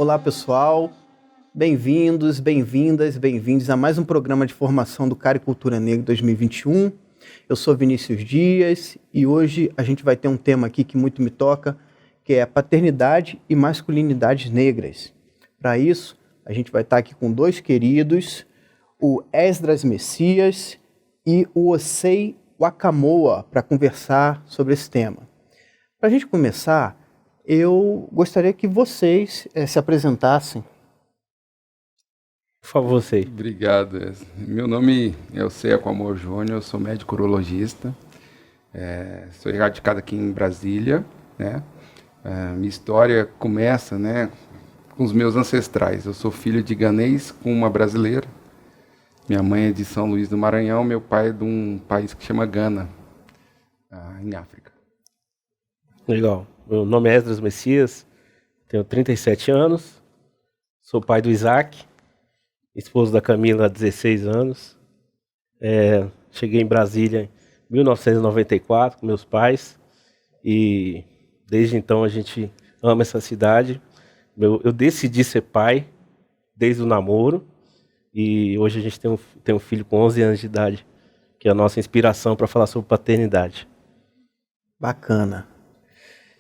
Olá, pessoal. Bem-vindos, bem-vindas, bem-vindos a mais um programa de formação do Caricultura Negra 2021. Eu sou Vinícius Dias e hoje a gente vai ter um tema aqui que muito me toca, que é a paternidade e masculinidades negras. Para isso, a gente vai estar aqui com dois queridos, o Esdras Messias e o Osei Wakamoa, para conversar sobre esse tema. Para a gente começar, eu gostaria que vocês se apresentassem. Por favor, Osei. Obrigado. Meu nome é Osei Wakamoa Júnior, eu sou médico urologista, sou radicado aqui em Brasília, né? Minha história começa, né, com os meus ancestrais. Eu sou filho de ganês com uma brasileira. Minha mãe é de São Luís do Maranhão, meu pai é de um país que chama Gana, em África. Legal. Meu nome é Esdras Messias, tenho 37 anos, sou pai do Isaac, esposo da Camila há 16 anos. Cheguei em Brasília em 1994 com meus pais e desde então a gente ama essa cidade. Eu decidi ser pai desde o namoro e hoje a gente tem um filho com 11 anos de idade, que é a nossa inspiração para falar sobre paternidade. Bacana.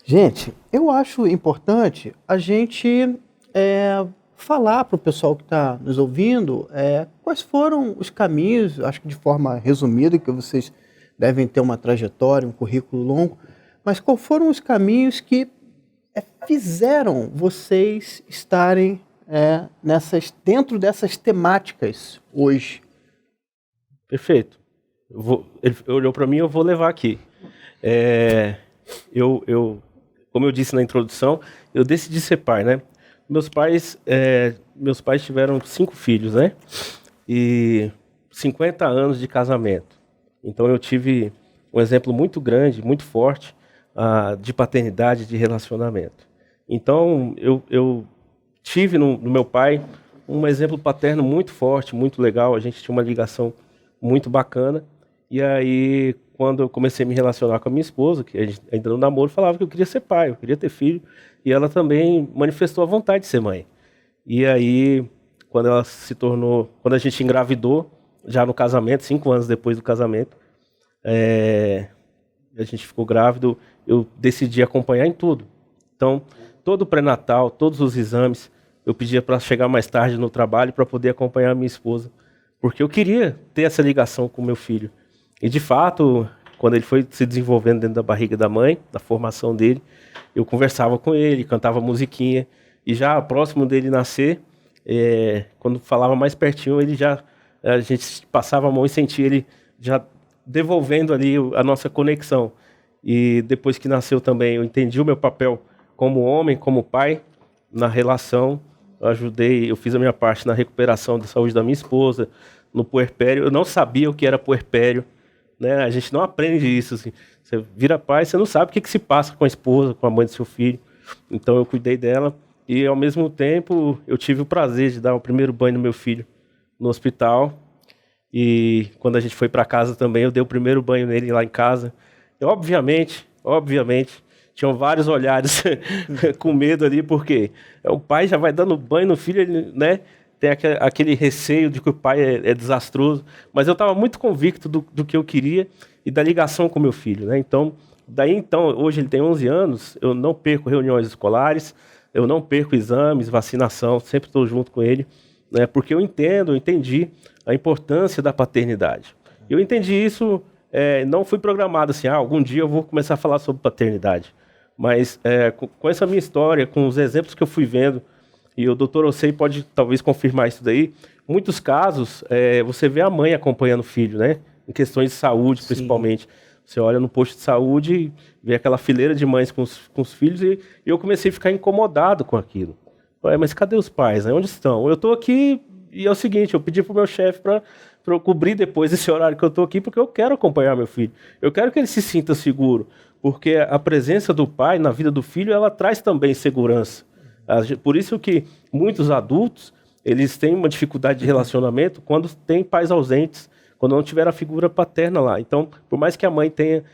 Gente, eu acho importante a gente falar para o pessoal que está nos ouvindo quais foram os caminhos, acho que de forma resumida, que vocês devem ter uma trajetória, um currículo longo, mas quais foram os caminhos que fizeram vocês estarem dentro dessas temáticas hoje? Perfeito. Ele olhou para mim, eu vou levar aqui. Como eu disse na introdução, eu decidi ser pai, né? Meus pais tiveram 5 filhos, né? E 50 anos de casamento. Então eu tive um exemplo muito grande, muito forte de paternidade, de relacionamento. Então eu tive no meu pai um exemplo paterno muito forte, muito legal. A gente tinha uma ligação muito bacana. E aí, quando eu comecei a me relacionar com a minha esposa, que a gente ainda no namoro, falava que eu queria ser pai, eu queria ter filho. E ela também manifestou a vontade de ser mãe. E aí, quando a gente engravidou, já no casamento, 5 anos depois do casamento, a gente ficou grávido, eu decidi acompanhar em tudo. Então, todo o pré-natal, todos os exames, eu pedia para chegar mais tarde no trabalho para poder acompanhar a minha esposa, porque eu queria ter essa ligação com o meu filho. E, de fato, quando ele foi se desenvolvendo dentro da barriga da mãe, da formação dele, eu conversava com ele, cantava musiquinha. E já próximo dele nascer, quando falava mais pertinho, a gente passava a mão e sentia ele já devolvendo ali a nossa conexão. E depois que nasceu também, eu entendi o meu papel como homem, como pai, na relação. Eu fiz a minha parte na recuperação da saúde da minha esposa, no puerpério. Eu não sabia o que era puerpério. Né? A gente não aprende isso. Assim. Você vira pai, você não sabe o que se passa com a esposa, com a mãe do seu filho. Então eu cuidei dela e, ao mesmo tempo, eu tive o prazer de dar o primeiro banho no meu filho no hospital. E quando a gente foi para casa também, eu dei o primeiro banho nele lá em casa. E, obviamente, tinham vários olhares com medo ali, porque o pai já vai dando banho no filho, ele, né? Tem aquele receio de que o pai é desastroso, mas eu estava muito convicto do que eu queria e da ligação com meu filho, né? Então, hoje ele tem 11 anos, eu não perco reuniões escolares, eu não perco exames, vacinação, sempre estou junto com ele, né? Porque eu entendi a importância da paternidade. Eu entendi isso, não fui programado assim, algum dia eu vou começar a falar sobre paternidade, mas com essa minha história, com os exemplos que eu fui vendo, e o Dr. Osei pode talvez confirmar isso daí. Em muitos casos, você vê a mãe acompanhando o filho, né? Em questões de saúde, principalmente. Você olha no posto de saúde e vê aquela fileira de mães com os filhos e eu comecei a ficar incomodado com aquilo. Mas cadê os pais? Né? Onde estão? Eu estou aqui e é o seguinte, eu pedi para o meu chefe para eu cobrir depois esse horário que eu estou aqui, porque eu quero acompanhar meu filho. Eu quero que ele se sinta seguro, porque a presença do pai na vida do filho, ela traz também segurança. Por isso que muitos adultos, eles têm uma dificuldade de relacionamento quando tem pais ausentes, quando não tiver a figura paterna lá. Então, por mais que a mãe tenha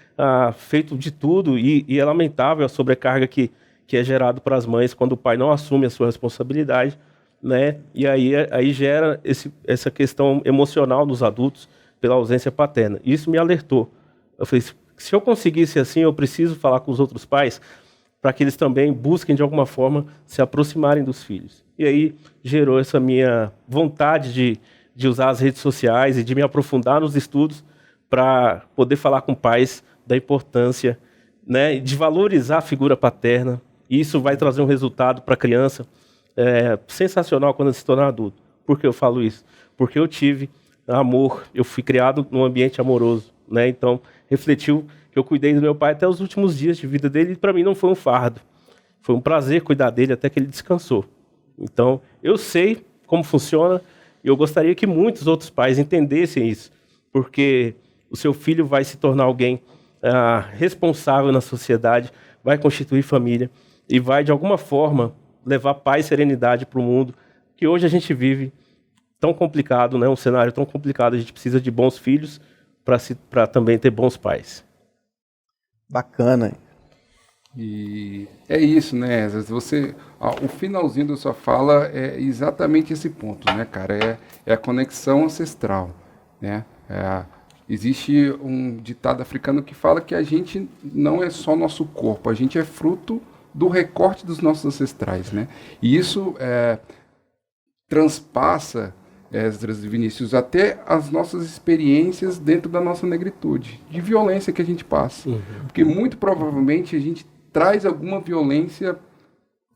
feito de tudo, e é lamentável a sobrecarga que que é gerado para as mães quando o pai não assume a sua responsabilidade, né? E aí gera essa questão emocional nos adultos pela ausência paterna. Isso me alertou. Eu falei, se eu conseguisse assim, eu preciso falar com os outros pais para que eles também busquem, de alguma forma, se aproximarem dos filhos. E aí gerou essa minha vontade de usar as redes sociais e de me aprofundar nos estudos para poder falar com pais da importância, né, de valorizar a figura paterna. E isso vai trazer um resultado para a criança sensacional quando se tornar adulto. Por que eu falo isso? Porque eu tive amor, eu fui criado num ambiente amoroso, né? Então, refletiu que eu cuidei do meu pai até os últimos dias de vida dele, e para mim não foi um fardo. Foi um prazer cuidar dele até que ele descansou. Então, eu sei como funciona e eu gostaria que muitos outros pais entendessem isso, porque o seu filho vai se tornar alguém responsável na sociedade, vai constituir família e vai, de alguma forma, levar paz e serenidade para o mundo que hoje a gente vive tão complicado, né? Um cenário tão complicado. A gente precisa de bons filhos para também ter bons pais. Bacana. E é isso, né? Às vezes o finalzinho da sua fala é exatamente esse ponto, né, cara? É a conexão ancestral, né? Existe um ditado africano que fala que a gente não é só nosso corpo, a gente é fruto do recorte dos nossos ancestrais, né? E isso transpassa, Vinícius, até as nossas experiências dentro da nossa negritude, de violência que a gente passa. Uhum. Porque muito provavelmente a gente traz alguma violência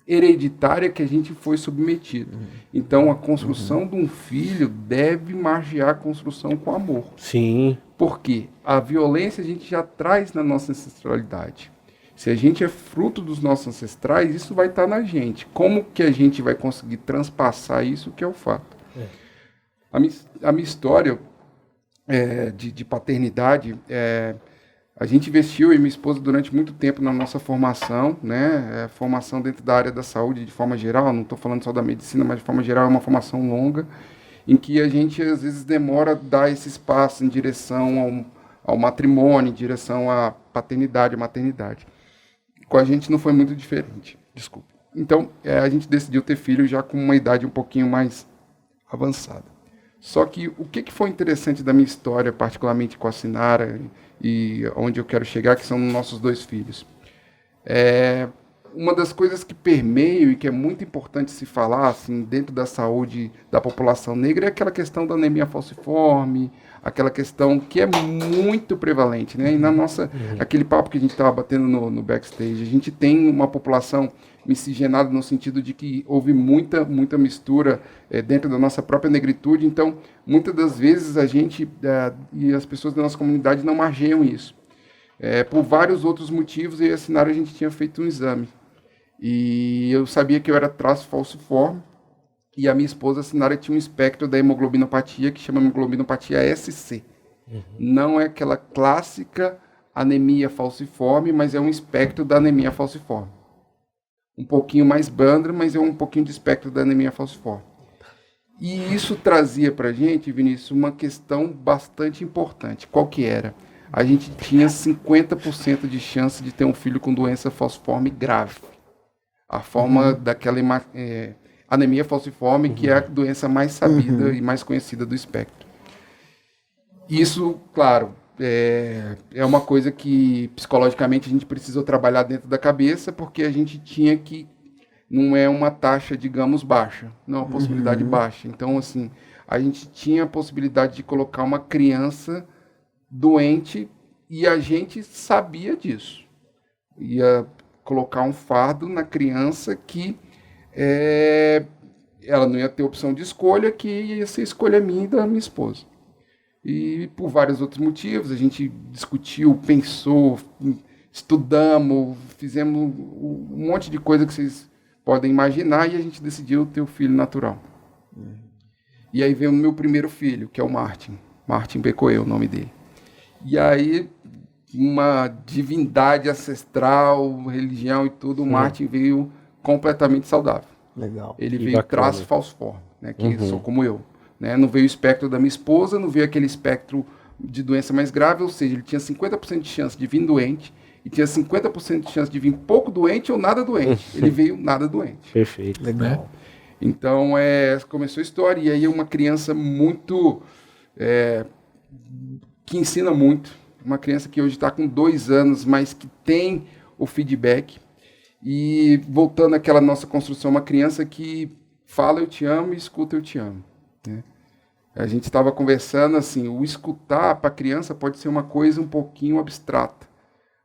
hereditária que a gente foi submetido. Uhum. Então a construção de um filho deve margear a construção com amor. Sim. Porque a violência a gente já traz na nossa ancestralidade. Se a gente é fruto dos nossos ancestrais, isso vai estar na gente. Como que a gente vai conseguir transpassar isso, que é o fato? A minha história de paternidade, a gente investiu, eu e minha esposa, durante muito tempo na nossa formação, né? Formação dentro da área da saúde de forma geral, não estou falando só da medicina, mas de forma geral é uma formação longa, em que a gente às vezes demora a dar esse espaço em direção ao matrimônio, em direção à paternidade, à maternidade. Com a gente não foi muito diferente, desculpa. Então, a gente decidiu ter filho já com uma idade um pouquinho mais avançada. Só que o que foi interessante da minha história, particularmente com a Sinara, e onde eu quero chegar, que são nossos 2 filhos. Uma das coisas que permeia e que é muito importante se falar assim, dentro da saúde da população negra é aquela questão da anemia falciforme, aquela questão que é muito prevalente, né? E na nossa, aquele papo que a gente estava batendo no backstage, a gente tem uma população miscigenada no sentido de que houve muita mistura dentro da nossa própria negritude, então muitas das vezes a gente e as pessoas da nossa comunidade não margeiam isso. Por vários outros motivos, eu e a Sinara, a gente tinha feito um exame. E eu sabia que eu era traço falciforme, e a minha esposa, a Sinara, tinha um espectro da hemoglobinopatia, que chama hemoglobinopatia SC. Uhum. Não é aquela clássica anemia falciforme, mas é um espectro da anemia falciforme. Um pouquinho mais branda, mas é um pouquinho de espectro da anemia falciforme. E isso trazia para a gente, Vinícius, uma questão bastante importante. Qual que era? A gente tinha 50% de chance de ter um filho com doença falciforme grave. A forma daquela anemia falciforme, que é a doença mais sabida e mais conhecida do espectro. Isso, claro, é uma coisa que psicologicamente a gente precisou trabalhar dentro da cabeça, porque a gente tinha que... Não é uma taxa, digamos, baixa, não é uma possibilidade baixa. Então, assim, a gente tinha a possibilidade de colocar uma criança doente e a gente sabia disso. Ia colocar um fardo na criança que ela não ia ter opção de escolha, que ia ser escolha minha e da minha esposa. E por vários outros motivos, a gente discutiu, pensou, estudamos, fizemos um monte de coisa que vocês podem imaginar, e a gente decidiu ter o filho natural. E aí veio o meu primeiro filho, que é o Martin Becoe, o nome dele. E aí, uma divindade ancestral, religião e tudo, o Martin veio completamente saudável. Legal. Ele veio traço falciforme, né, que sou como eu. Né? Não veio o espectro da minha esposa, não veio aquele espectro de doença mais grave, ou seja, ele tinha 50% de chance de vir doente, e tinha 50% de chance de vir pouco doente ou nada doente. Ele veio nada doente. Perfeito. Legal. Né? Então, começou a história. E aí uma criança muito... que ensina muito. Uma criança que hoje está com 2 anos, mas que tem o feedback. E voltando àquela nossa construção, uma criança que fala eu te amo e escuta eu te amo. Né? A gente estava conversando assim, o escutar para a criança pode ser uma coisa um pouquinho abstrata,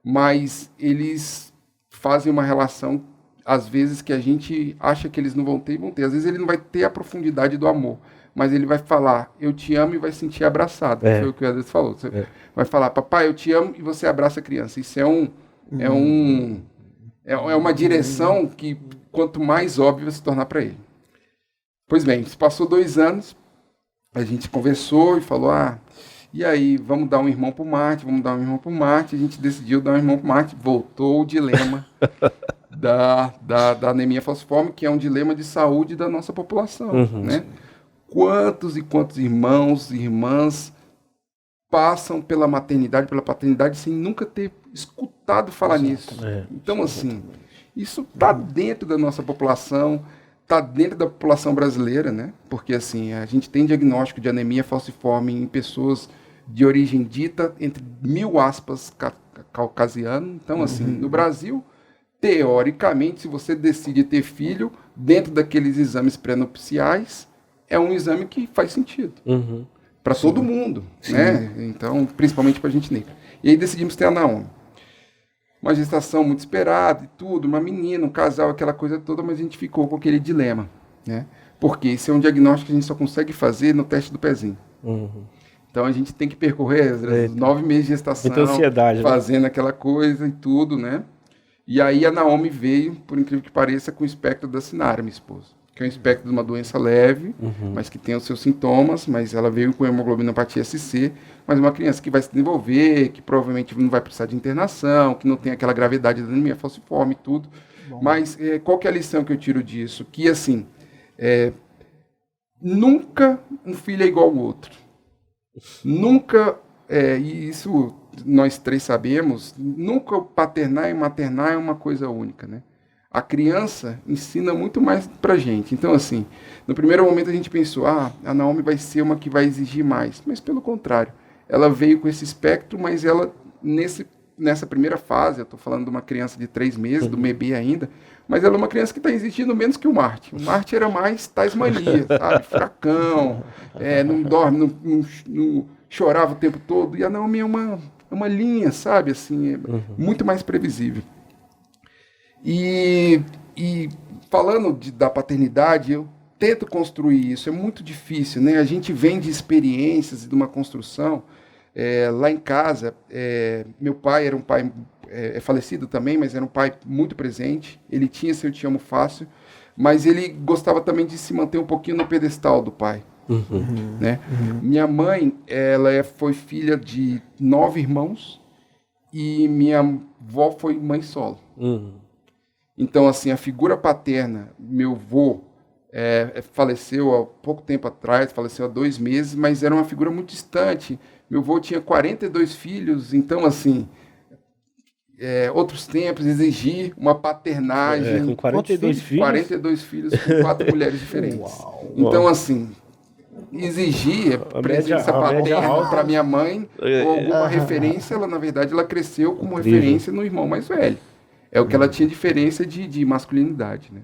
mas eles fazem uma relação, às vezes, que a gente acha que eles não vão ter e vão ter. Às vezes ele não vai ter a profundidade do amor, mas ele vai falar eu te amo e vai sentir abraçado. Foi o que o Edson falou. Você vai falar, papai, eu te amo, e você abraça a criança. Isso é uma direção que, quanto mais óbvio, vai se tornar para ele. Pois bem, se passou 2 anos, a gente conversou e falou, e aí, vamos dar um irmão para o Marte, A gente decidiu dar um irmão para o Marte. Voltou o dilema da anemia falciforme, que é um dilema de saúde da nossa população. Né? Quantos e quantos irmãos e irmãs passam pela maternidade, pela paternidade, sem nunca ter escutado falar nisso. Então, assim, isso está dentro da nossa população, está dentro da população brasileira, né? Porque, assim, a gente tem diagnóstico de anemia falciforme em pessoas de origem dita, entre 1000 aspas, caucasiano. Então, assim, no Brasil, teoricamente, se você decide ter filho, dentro daqueles exames pré-nupciais, é um exame que faz sentido. Para todo mundo, né? Então, principalmente para a gente negra. E aí decidimos ter a Naomi. Uma gestação muito esperada e tudo, uma menina, um casal, aquela coisa toda, mas a gente ficou com aquele dilema, né? Porque esse é um diagnóstico que a gente só consegue fazer no teste do pezinho. Então a gente tem que percorrer 9 meses de gestação, muita ansiedade, fazendo aquela coisa e tudo, né? E aí a Naomi veio, por incrível que pareça, com o espectro da Sinara, minha esposa. Que é um espectro de uma doença leve, mas que tem os seus sintomas, mas ela veio com hemoglobinopatia SC, mas uma criança que vai se desenvolver, que provavelmente não vai precisar de internação, que não tem aquela gravidade da anemia falciforme e tudo. Bom. Mas qual que é a lição que eu tiro disso? Que, assim, nunca um filho é igual ao outro. Nunca, e isso nós 3 sabemos, nunca paternar e maternar é uma coisa única, né? A criança ensina muito mais pra gente. Então, assim, no primeiro momento a gente pensou, a Naomi vai ser uma que vai exigir mais. Mas, pelo contrário, ela veio com esse espectro, mas ela, nessa primeira fase, eu estou falando de uma criança de 3 meses, do bebê ainda, mas ela é uma criança que está exigindo menos que o Marte. O Marte era mais Tasmania, sabe? Fracão, não dorme, não chorava o tempo todo. E a Naomi é uma linha, sabe? Assim, muito mais previsível. E falando da paternidade, eu tento construir isso, é muito difícil, né? A gente vem de experiências e de uma construção. Lá em casa, meu pai era um pai falecido também, mas era um pai muito presente. Ele tinha seu te amo fácil, mas ele gostava também de se manter um pouquinho no pedestal do pai. Né? Minha mãe, ela foi filha de 9 irmãos e minha avó foi mãe solo. Então, assim, a figura paterna, meu avô faleceu há pouco tempo atrás, faleceu há 2 meses, mas era uma figura muito distante. Meu avô tinha 42 filhos, então, assim, outros tempos, exigir uma paternagem. Com 42 filhos? 42 filhos com 4 mulheres diferentes. Uau. Então, assim, exigir presença paterna para minha mãe, ou alguma referência, ela, na verdade, ela cresceu como referência no irmão mais velho. É o que ela tinha diferença de masculinidade, né?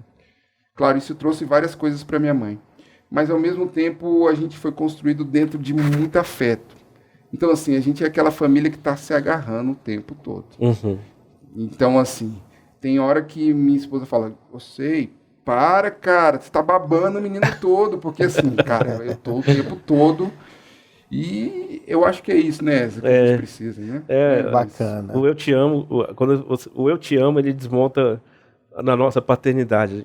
Claro, isso trouxe várias coisas para minha mãe. Mas, ao mesmo tempo, a gente foi construído dentro de muito afeto. Então, assim, a gente é aquela família que está se agarrando o tempo todo. Então, assim, tem hora que minha esposa fala, para, cara, você está babando o menino todo. Porque, assim, cara, eu estou o tempo todo... E eu acho que é isso, né? Que a gente precisa, né? Bacana. O eu te amo, o eu te amo, ele desmonta na nossa paternidade.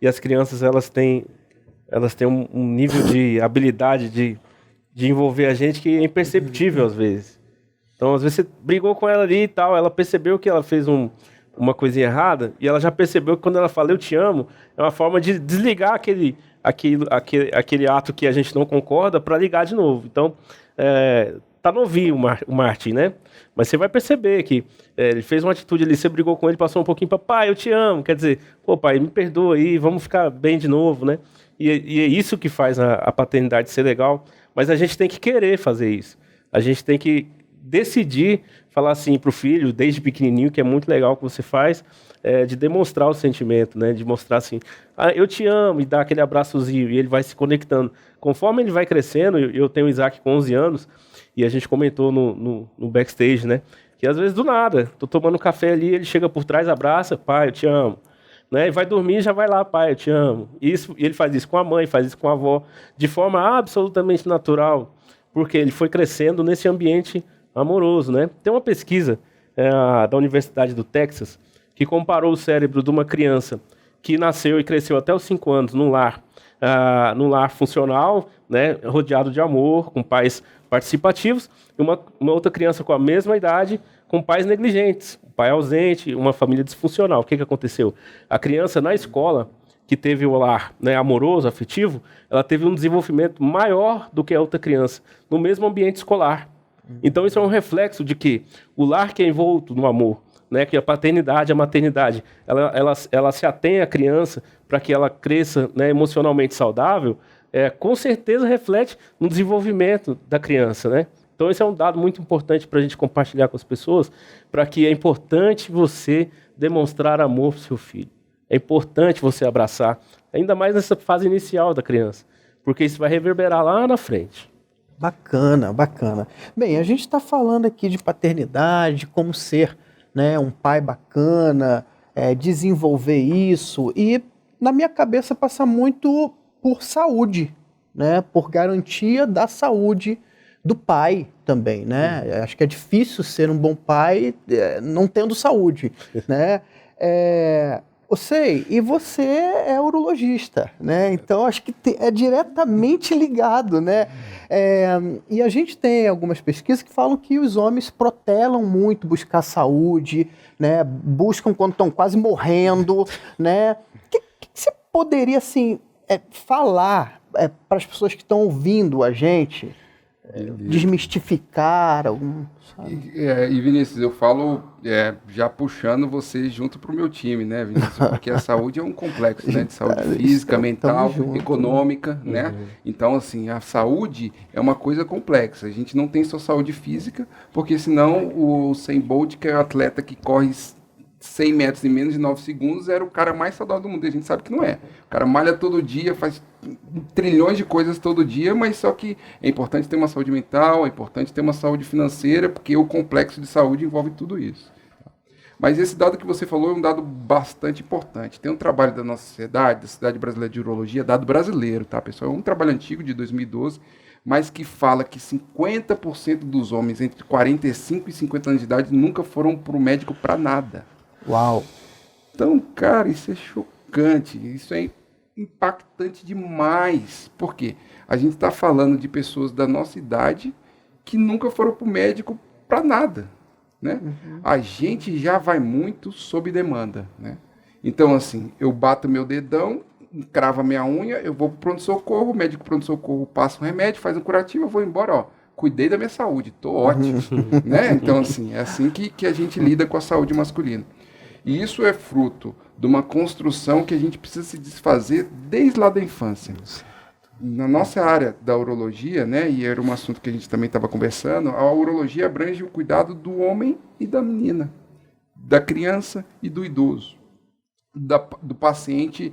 E as crianças, elas têm um nível de habilidade de envolver a gente que é imperceptível às vezes. Então, às vezes você brigou com ela ali e tal, ela percebeu que ela fez uma coisinha errada e ela já percebeu que quando ela fala eu te amo, é uma forma de desligar aquele ato que a gente não concorda para ligar de novo. Então, tá novinho o Martin, né? Mas você vai perceber que ele fez uma atitude ali, você brigou com ele, passou um pouquinho para pai, eu te amo. Quer dizer, pô, pai, me perdoa aí, vamos ficar bem de novo, né? E é isso que faz a paternidade ser legal. Mas a gente tem que querer fazer isso. A gente tem que decidir falar assim pro filho, desde pequenininho, que é muito legal o que você faz, de demonstrar o sentimento, né? De mostrar assim, eu te amo, e dar aquele abraçozinho, e ele vai se conectando. Conforme ele vai crescendo, eu tenho o Isaac com 11 anos, e a gente comentou no backstage, né? Que às vezes do nada, tô tomando café ali, ele chega por trás, abraça, pai, eu te amo. Né? E vai dormir, já vai lá, pai, eu te amo. E ele faz isso com a mãe, faz isso com a avó, de forma absolutamente natural, porque ele foi crescendo nesse ambiente amoroso, né? Tem uma pesquisa da Universidade do Texas que comparou o cérebro de uma criança que nasceu e cresceu até os 5 anos num lar funcional, né, rodeado de amor, com pais participativos, e uma outra criança com a mesma idade, com pais negligentes, um pai ausente, uma família disfuncional. O que aconteceu? A criança na escola, que teve o lar, né, amoroso, afetivo, ela teve um desenvolvimento maior do que a outra criança, no mesmo ambiente escolar. Então isso é um reflexo de que o lar que é envolto no amor, né, que a paternidade, a maternidade, ela se atém à criança para que ela cresça, né, emocionalmente saudável, com certeza reflete no desenvolvimento da criança, né? Então esse é um dado muito importante para a gente compartilhar com as pessoas, para que é importante você demonstrar amor para o seu filho. É importante você abraçar, ainda mais nessa fase inicial da criança, porque isso vai reverberar lá na frente. Bacana, bacana. Bem, a gente está falando aqui de paternidade, como ser, né, um pai bacana, desenvolver isso, e na minha cabeça passa muito por saúde, né, por garantia da saúde do pai também, né? Acho que é difícil ser um bom pai não tendo saúde, né? Eu sei, e você é urologista, né? Então acho que é diretamente ligado, né? E a gente tem algumas pesquisas que falam que os homens protelam muito buscar saúde, né? Buscam quando estão quase morrendo, né? O que você poderia, assim, falar para as pessoas que estão ouvindo a gente? Desmistificar algum, sabe? E Vinícius, eu falo já puxando você junto pro meu time, né, Vinícius? Porque a saúde é um complexo, né? De saúde física, mental, econômica, né? Então, assim, a saúde é uma coisa complexa. A gente não tem só saúde física, porque senão o Usain Bolt, que é o atleta que corre 100 metros em menos de 9 segundos, era o cara mais saudável do mundo. E a gente sabe que não é. O cara malha todo dia, faz trilhões de coisas todo dia, mas só que é importante ter uma saúde mental, é importante ter uma saúde financeira, porque o complexo de saúde envolve tudo isso. Mas esse dado que você falou é um dado bastante importante. Tem um trabalho da nossa sociedade, da Sociedade Brasileira de Urologia, dado brasileiro, tá, pessoal? É um trabalho antigo, de 2012, mas que fala que 50% dos homens entre 45 e 50 anos de idade nunca foram para o médico para nada. Uau! Então, cara, isso é chocante, isso é impactante demais. Por quê? A gente está falando de pessoas da nossa idade que nunca foram para o médico para nada, né? A gente já vai muito sob demanda, né? Então, assim, eu bato meu dedão, crava minha unha, eu vou para o pronto-socorro, o médico pronto-socorro passa um remédio, faz um curativo, eu vou embora, ó. Cuidei da minha saúde, tô ótimo, né? Então, assim, é assim que a gente lida com a saúde masculina. E isso é fruto de uma construção que a gente precisa se desfazer desde lá da infância. Na nossa área da urologia, né, e era um assunto que a gente também estava conversando, a urologia abrange o cuidado do homem e da menina, da criança e do idoso, do paciente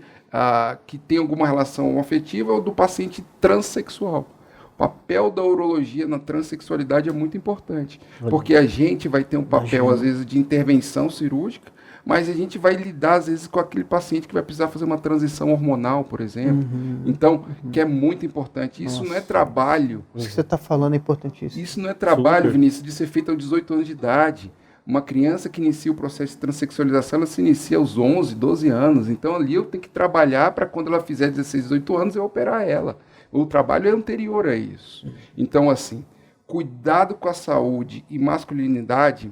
que tem alguma relação afetiva ou do paciente transexual. O papel da urologia na transexualidade é muito importante, porque a gente vai ter um papel, às vezes, de intervenção cirúrgica, mas a gente vai lidar, às vezes, com aquele paciente que vai precisar fazer uma transição hormonal, por exemplo. Então, que é muito importante. Isso não é trabalho. Isso que você está falando é importantíssimo. Isso não é trabalho, Vinícius, de ser feito aos 18 anos de idade. Uma criança que inicia o processo de transexualização, ela se inicia aos 11, 12 anos. Então, ali eu tenho que trabalhar para quando ela fizer 16, 18 anos, eu operar ela. O trabalho é anterior a isso. Então, assim, cuidado com a saúde e masculinidade,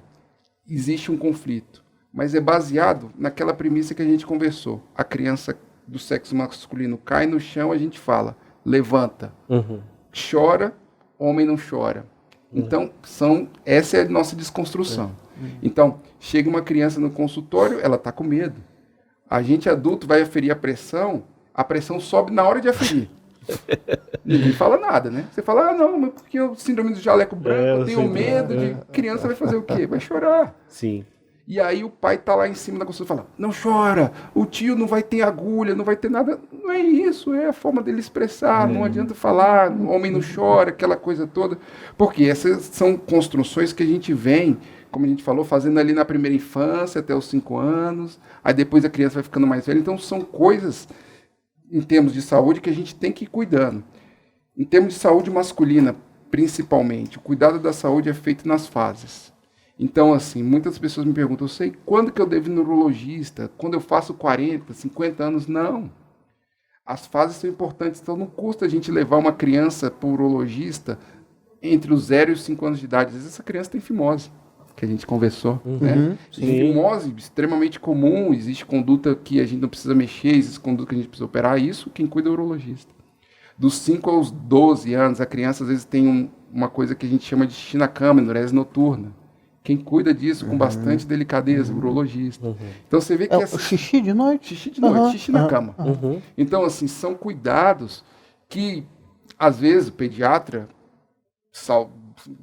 existe um conflito. Mas é baseado naquela premissa que a gente conversou. A criança do sexo masculino cai no chão, a gente fala, levanta. Chora, homem não chora. Então, essa é a nossa desconstrução. Então, chega uma criança no consultório, ela está com medo. A gente adulto vai aferir a pressão sobe na hora de aferir. Ninguém fala nada, né? Você fala, não, mas porque o síndrome do jaleco branco, eu tenho medo de... Criança vai fazer o quê? Vai chorar. Sim. E aí o pai tá lá em cima da consulta e fala, não chora, o tio não vai ter agulha, não vai ter nada. Não é isso, é a forma dele expressar, não adianta falar, o homem não chora, aquela coisa toda. Porque essas são construções que a gente vem, como a gente falou, fazendo ali na primeira infância, até os 5 anos, aí depois a criança vai ficando mais velha. Então são coisas, em termos de saúde, que a gente tem que ir cuidando. Em termos de saúde masculina, principalmente, o cuidado da saúde é feito nas fases. Então, assim, muitas pessoas me perguntam, eu sei quando que eu devo ir no urologista? Quando eu faço 40, 50 anos? Não. As fases são importantes, então não custa a gente levar uma criança para o urologista entre os 0 e os 5 anos de idade. Às vezes essa criança tem fimose, que a gente conversou. Né? Fimose, extremamente comum, existe conduta que a gente não precisa mexer, existe conduta que a gente precisa operar, isso quem cuida é o urologista. Dos 5 aos 12 anos, a criança às vezes tem uma coisa que a gente chama de xixi na cama, enurese noturna. Quem cuida disso com bastante delicadeza, o urologista. Então você vê que... O xixi de noite? Xixi de noite, xixi na cama. Então, assim, são cuidados que, às vezes, o pediatra,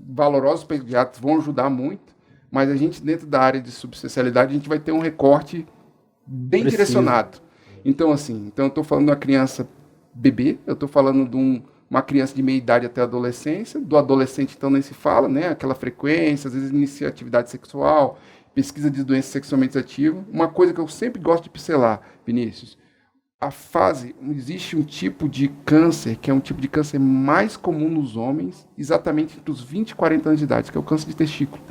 valorosos pediatras vão ajudar muito, mas a gente, dentro da área de subespecialidade, a gente vai ter um recorte bem direcionado. Então, assim, eu estou falando de uma criança bebê, eu estou falando de uma criança de meia idade até a adolescência, do adolescente então nem se fala, né? Aquela frequência, às vezes inicia atividade sexual, pesquisa de doenças sexualmente ativas. Uma coisa que eu sempre gosto de pincelar, Vinícius, existe um tipo de câncer, que é um tipo de câncer mais comum nos homens, exatamente entre os 20 e 40 anos de idade, que é o câncer de testículo.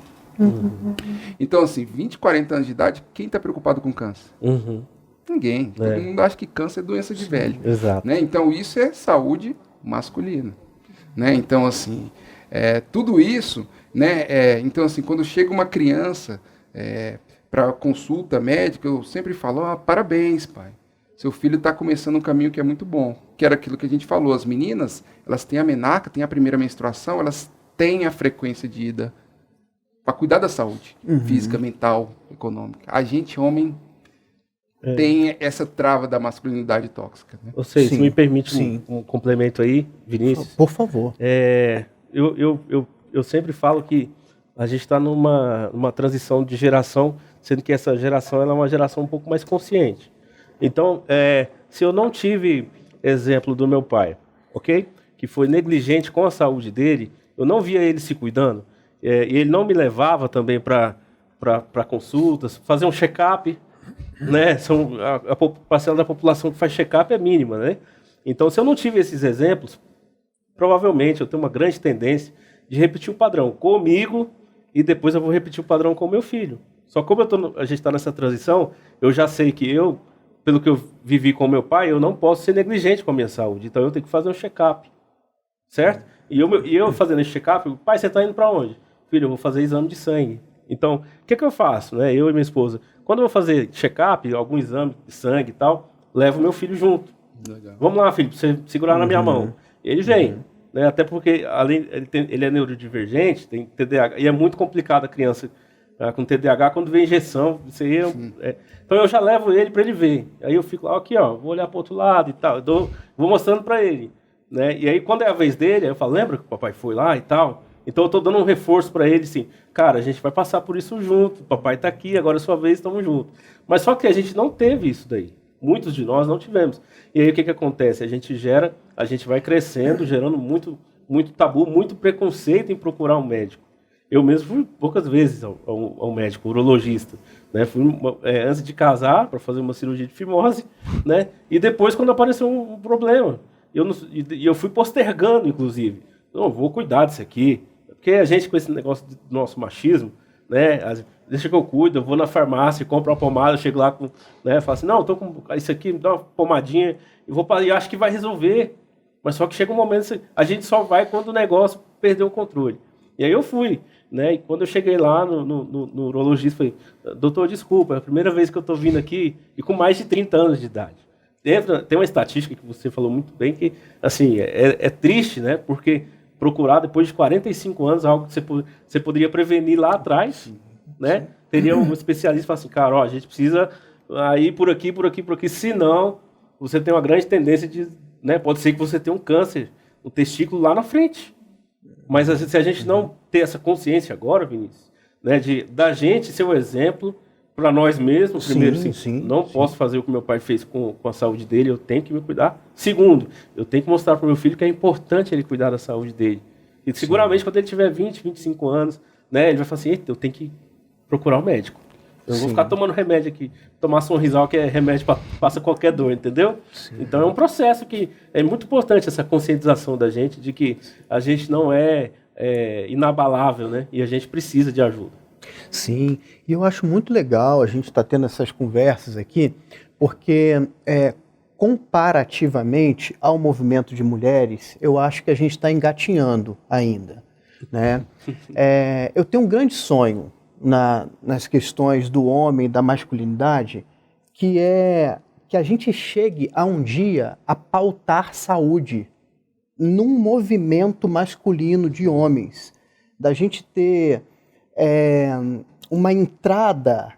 Então, assim, 20 e 40 anos de idade, quem está preocupado com câncer? Ninguém. Todo mundo acha que câncer é doença de velho. Exato. Né? Então, isso é saúde masculina, né? Então, assim, tudo isso, né? Então, assim, quando chega uma criança para consulta médica, eu sempre falo, parabéns, pai. Seu filho está começando um caminho que é muito bom. Que era aquilo que a gente falou. As meninas, elas têm a menarca, têm a primeira menstruação, elas têm a frequência de ida para cuidar da saúde física, mental, econômica. A gente, homem, tem essa trava da masculinidade tóxica. Né? Ou seja, se me permite um complemento aí, Vinícius. Por favor. Eu sempre falo que a gente está numa transição de geração, sendo que essa geração ela é uma geração um pouco mais consciente. Então, se eu não tive exemplo do meu pai, ok? Que foi negligente com a saúde dele, eu não via ele se cuidando, e ele não me levava também para consultas, fazer um check-up, né? A parcela da população que faz check-up é mínima, né? Então, se eu não tive esses exemplos, provavelmente eu tenho uma grande tendência de repetir o padrão comigo e depois eu vou repetir o padrão com o meu filho. Só como a gente está nessa transição, eu já sei que pelo que eu vivi com o meu pai, eu não posso ser negligente com a minha saúde. Então eu tenho que fazer um check-up, certo? E eu fazendo esse check-up, pai, você está indo para onde? Filho, eu vou fazer exame de sangue. Então, o que eu faço, né? Eu e minha esposa, quando eu vou fazer check-up, algum exame de sangue e tal, levo meu filho junto. Legal. Vamos lá, filho, pra você segurar na minha mão. Ele vem, né? Até porque ele é neurodivergente, tem TDAH, e é muito complicado a criança com TDAH quando vem injeção. Então eu já levo ele para ele ver. Aí eu fico lá, aqui, ó, vou olhar para o outro lado e tal. Vou mostrando para ele, né? E aí quando é a vez dele, eu falo, lembra que o papai foi lá e tal? Então eu estou dando um reforço para ele, assim, cara, a gente vai passar por isso junto, o papai está aqui, agora é sua vez, estamos juntos. Mas só que a gente não teve isso daí. Muitos de nós não tivemos. E aí o que acontece? A gente vai crescendo, gerando muito, muito tabu, muito preconceito em procurar um médico. Eu mesmo fui poucas vezes ao médico, urologista. Né? Fui antes de casar, para fazer uma cirurgia de fimose, né? E depois quando apareceu um problema. Eu fui postergando, inclusive. Não, vou cuidar disso aqui. Porque a gente, com esse negócio do nosso machismo, né? Deixa que eu cuido, eu vou na farmácia, compro uma pomada, eu chego lá, né? Falo assim, não, eu tô com isso aqui, me dá uma pomadinha, e acho que vai resolver. Mas só que chega um momento, a gente só vai quando o negócio perdeu o controle. E aí eu fui, né? E quando eu cheguei lá no urologista, falei, doutor, desculpa, é a primeira vez que eu tô vindo aqui, e com mais de 30 anos de idade. Tem uma estatística que você falou muito bem, que, assim, é triste, né? Porque procurar depois de 45 anos algo que você poderia prevenir lá atrás, né? Teria um especialista que fala assim, cara, ó, a gente precisa ir por aqui, senão você tem uma grande tendência de, né, pode ser que você tenha um câncer, um testículo lá na frente. Mas se a gente não ter essa consciência agora, Vinícius, né, da gente ser o exemplo para nós mesmos, primeiro, não posso fazer o que meu pai fez com a saúde dele, eu tenho que me cuidar. Segundo, eu tenho que mostrar para o meu filho que é importante ele cuidar da saúde dele. E seguramente quando ele tiver 20, 25 anos, né, ele vai falar assim, eita, eu tenho que procurar um médico. Eu não vou ficar tomando remédio aqui, tomar Sonrisal, que é remédio para passa qualquer dor, entendeu? Então é um processo que é muito importante essa conscientização da gente de que a gente não é inabalável, né? E a gente precisa de ajuda. Sim, e eu acho muito legal a gente estar tendo essas conversas aqui, porque comparativamente ao movimento de mulheres, eu acho que a gente está engatinhando ainda, né? Eu tenho um grande sonho nas questões do homem, da masculinidade, que é que a gente chegue a um dia a pautar saúde num movimento masculino de homens, da gente ter uma entrada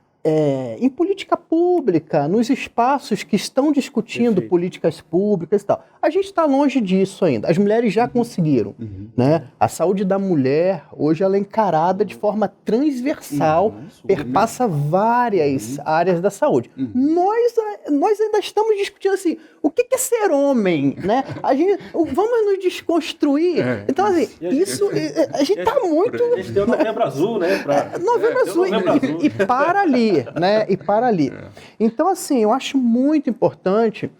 em política pública, nos espaços que estão discutindo políticas públicas e tal. A gente está longe disso ainda. As mulheres já conseguiram. Né? A saúde da mulher, hoje, ela é encarada de forma transversal, perpassa várias áreas da saúde. Nós ainda estamos discutindo assim, o que é ser homem? Né? Vamos nos desconstruir. Então, assim, isso, a gente está muito... A gente tem o Novembro Azul, né? Novembro Azul. E para ali. Né? E para ali. Então, assim, eu acho muito importante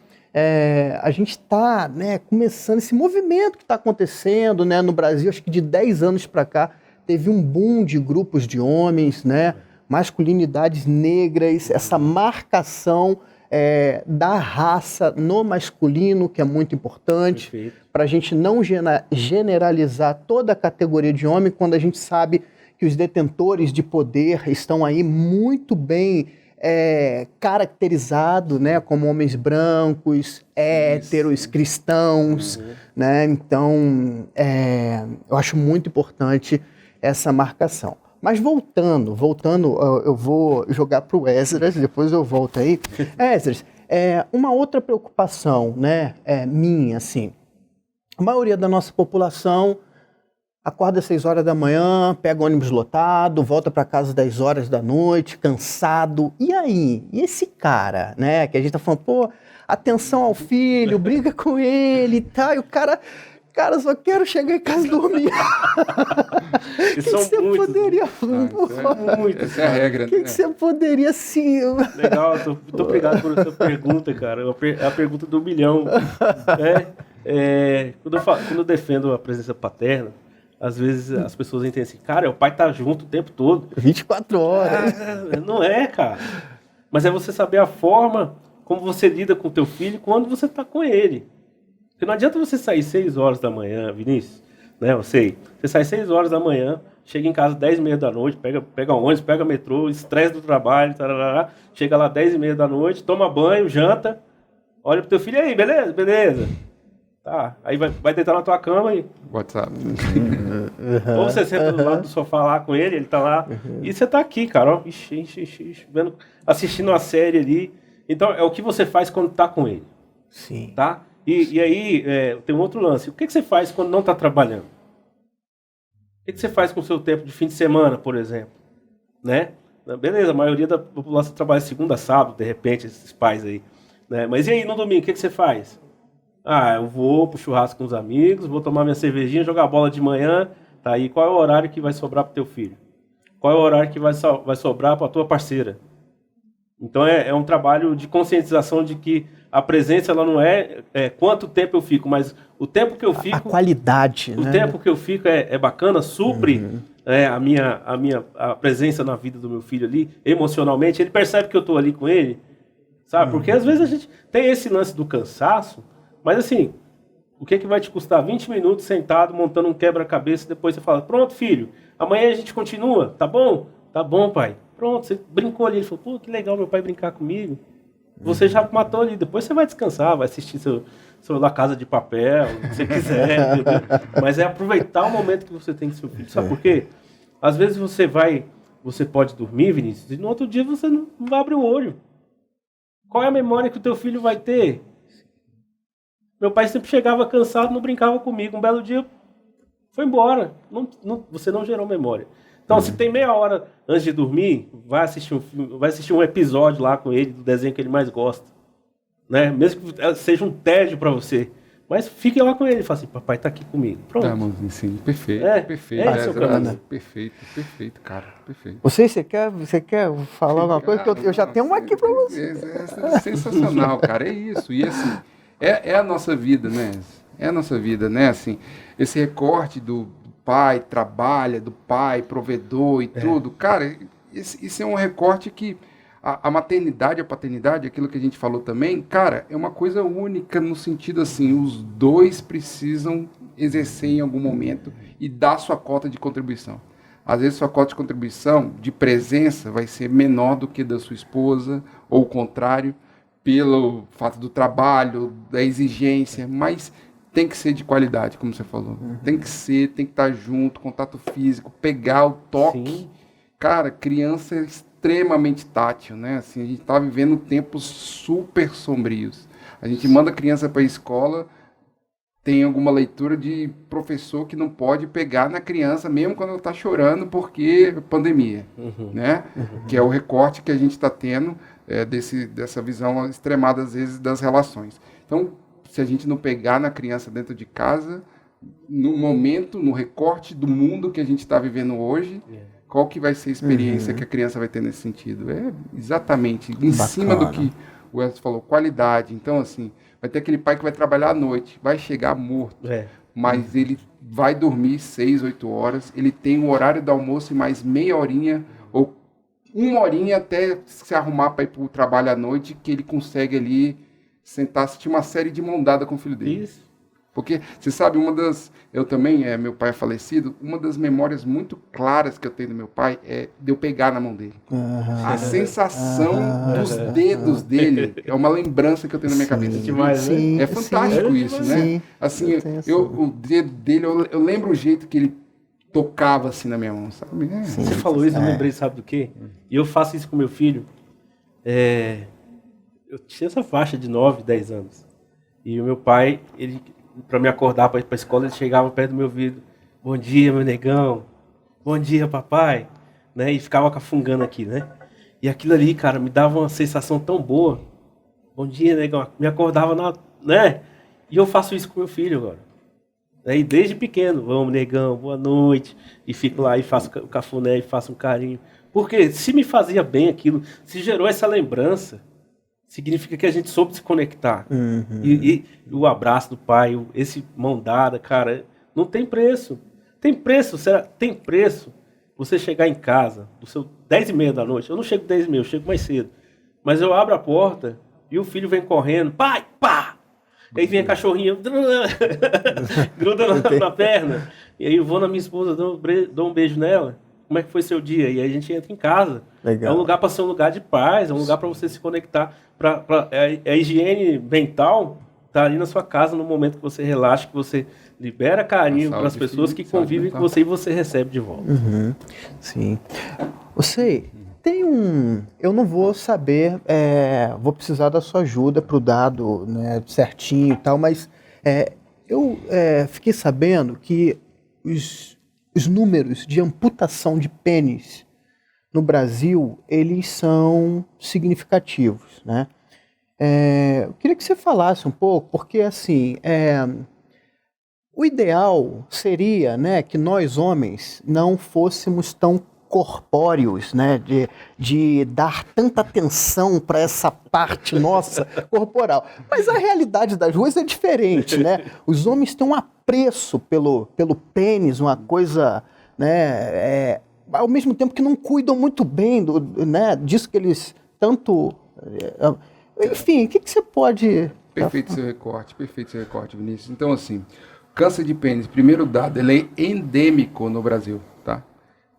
a gente estar começando esse movimento que está acontecendo, né, no Brasil. Acho que de 10 anos para cá teve um boom de grupos de homens, né, masculinidades negras, essa marcação da raça no masculino, que é muito importante, para a gente não generalizar toda a categoria de homem, quando a gente sabe que os detentores de poder estão aí muito bem caracterizados, né, como homens brancos, héteros, cristãos, né? Então, eu acho muito importante essa marcação. Mas voltando, eu vou jogar para o Esdras, depois eu volto aí. Esdras, uma outra preocupação, né, minha, assim, a maioria da nossa população acorda às 6 horas da manhã, pega o ônibus lotado, volta para casa às 10 horas da noite, cansado. E aí? E esse cara, né? Que a gente tá falando, pô, atenção ao filho, briga com ele e tal. E o cara, só quero chegar em casa e dormir. O que você poderia... Essa é a regra, né? O que você poderia, assim... Legal, muito obrigado por essa pergunta, cara. É a pergunta do milhão. Quando eu defendo a presença paterna, às vezes as pessoas entendem assim, cara, o pai tá junto o tempo todo. 24 horas. Não é, cara. Mas é você saber a forma como você lida com o teu filho quando você tá com ele. Porque não adianta você sair 6 horas da manhã, Vinícius, né? Você sai 6 horas da manhã, chega em casa 10h30 da noite, pega ônibus, pega metrô, estresse do trabalho, tarará, chega lá 10h30 da noite, toma banho, janta, olha pro teu filho, e aí, beleza? Beleza. Tá, aí vai deitar na tua cama e... WhatsApp. Ou você senta do lado do sofá lá com ele tá lá, e você tá aqui, cara, ó, assistindo uma série ali. Então, é o que você faz quando tá com ele. Sim. Tá? E aí, tem um outro lance. O que você faz quando não tá trabalhando? O que você faz com o seu tempo de fim de semana, por exemplo? Né? Beleza, a maioria da população trabalha segunda a sábado, de repente, esses pais aí. Né? Mas e aí, no domingo, o que você faz? Eu vou pro churrasco com os amigos, vou tomar minha cervejinha, jogar bola de manhã. Tá aí, qual é o horário que vai sobrar pro teu filho? Qual é o horário que vai sobrar pra tua parceira? Então é um trabalho de conscientização de que a presença ela não é quanto tempo eu fico, mas o tempo que eu fico... A qualidade, o tempo que eu fico é bacana, supre a presença na vida do meu filho ali, emocionalmente. Ele percebe que eu tô ali com ele, sabe? Porque às vezes a gente tem esse lance do cansaço, mas assim, o que vai te custar 20 minutos sentado, montando um quebra-cabeça, e depois você fala, pronto, filho, amanhã a gente continua, tá bom? Tá bom, pai. Pronto, você brincou ali, ele falou, pô, que legal meu pai brincar comigo. Você já matou ali, depois você vai descansar, vai assistir seu La Casa de Papel, o que você quiser, entendeu? Mas é aproveitar o momento que você tem com seu filho. Sabe por quê? Às vezes você pode dormir, Vinícius, e no outro dia você não abre o olho. Qual é a memória que o teu filho vai ter? Meu pai sempre chegava cansado, não brincava comigo. Um belo dia, foi embora. Você não gerou memória. Então, se tem meia hora antes de dormir, vai assistir um episódio lá com ele, do desenho que ele mais gosta. Né? Mesmo que seja um tédio para você. Mas fique lá com ele e fala assim, papai tá aqui comigo. Pronto. Mãozinho, sim. Perfeito, perfeito. Perfeito, cara. Perfeito. Você quer falar alguma coisa? Que eu já tenho uma aqui para você. É sensacional, cara. É isso. E assim, é a nossa vida, né? É a nossa vida, né? Assim, esse recorte do pai, trabalha, do pai, provedor e tudo. Cara, isso é um recorte que a maternidade, a paternidade, aquilo que a gente falou também, cara, é uma coisa única no sentido assim, os dois precisam exercer em algum momento e dar sua cota de contribuição. Às vezes sua cota de contribuição, de presença, vai ser menor do que da sua esposa, ou o contrário, pelo fato do trabalho, da exigência, mas tem que ser de qualidade, como você falou. Tem que estar junto, contato físico, pegar o toque. Sim. Cara, criança é extremamente tátil, né? Assim, a gente está vivendo tempos super sombrios. A gente manda a criança para a escola, tem alguma leitura de professor que não pode pegar na criança, mesmo quando ela está chorando, porque é pandemia, né? Que é o recorte que a gente está tendo dessa visão extremada, às vezes, das relações. Então, se a gente não pegar na criança dentro de casa, no momento, no recorte do mundo que a gente está vivendo hoje, qual que vai ser a experiência que a criança vai ter nesse sentido? É exatamente em cima do que o Elcio falou, qualidade. Então, assim, vai ter aquele pai que vai trabalhar à noite, vai chegar morto, mas ele vai dormir 6, 8 horas, ele tem o horário do almoço e mais meia horinha ou uma horinha até se arrumar para ir para o trabalho à noite, que ele consegue ali sentar, assistir uma série de mão dada com o filho dele. Isso. Porque, você sabe, eu também, meu pai é falecido, uma das memórias muito claras que eu tenho do meu pai é de eu pegar na mão dele. A sensação dos dedos dele é uma lembrança que eu tenho na minha cabeça. Demais, né? É fantástico isso, né? Assim, o dedo dele, eu lembro o jeito que ele tocava assim na minha mão, sabe? Você falou isso, eu lembrei, sabe do quê? E eu faço isso com meu filho. Eu tinha essa faixa de 9, 10 anos. E o meu pai, ele, para me acordar para ir para a escola, ele chegava perto do meu ouvido. Bom dia, meu negão. Bom dia, papai. Né? E ficava cafungando aqui, né? E aquilo ali, cara, me dava uma sensação tão boa. Bom dia, negão. Me acordava, né? E eu faço isso com meu filho agora. E desde pequeno, vamos, negão, boa noite. E fico lá e faço o cafuné e faço um carinho. Porque se me fazia bem aquilo, se gerou essa lembrança, significa que a gente soube se conectar. E o abraço do pai, esse mão dada, cara, não tem preço. Tem preço, tem preço você chegar em casa, do seu 10h30 da noite. Eu não chego 10h30, eu chego mais cedo. Mas eu abro a porta e o filho vem correndo, pai, pá! E aí vem a cachorrinha, gruda na perna. E aí eu vou na minha esposa, dou um beijo nela. Como é que foi seu dia? E aí a gente entra em casa. Legal. É um lugar para ser um lugar de paz, é um lugar para você se conectar. A higiene mental está ali na sua casa, no momento que você relaxa, que você libera carinho para as pessoas que convivem com você e você recebe de volta. Sim. Você tem eu não vou saber, vou precisar da sua ajuda para o dado, né, certinho e tal, mas eu fiquei sabendo que os números de amputação de pênis no Brasil, eles são significativos, né? Eu queria que você falasse um pouco, porque assim, o ideal seria, né, que nós homens não fôssemos tão corpóreos, né, de dar tanta atenção para essa parte nossa corporal. Mas a realidade das ruas é diferente, né? Os homens têm um apreço pelo pênis, uma coisa, né, ao mesmo tempo que não cuidam muito bem né, disso que eles tanto... Enfim, o que você pode... Perfeito seu recorte, Vinícius. Então, assim, câncer de pênis, primeiro dado, ele é endêmico no Brasil, tá?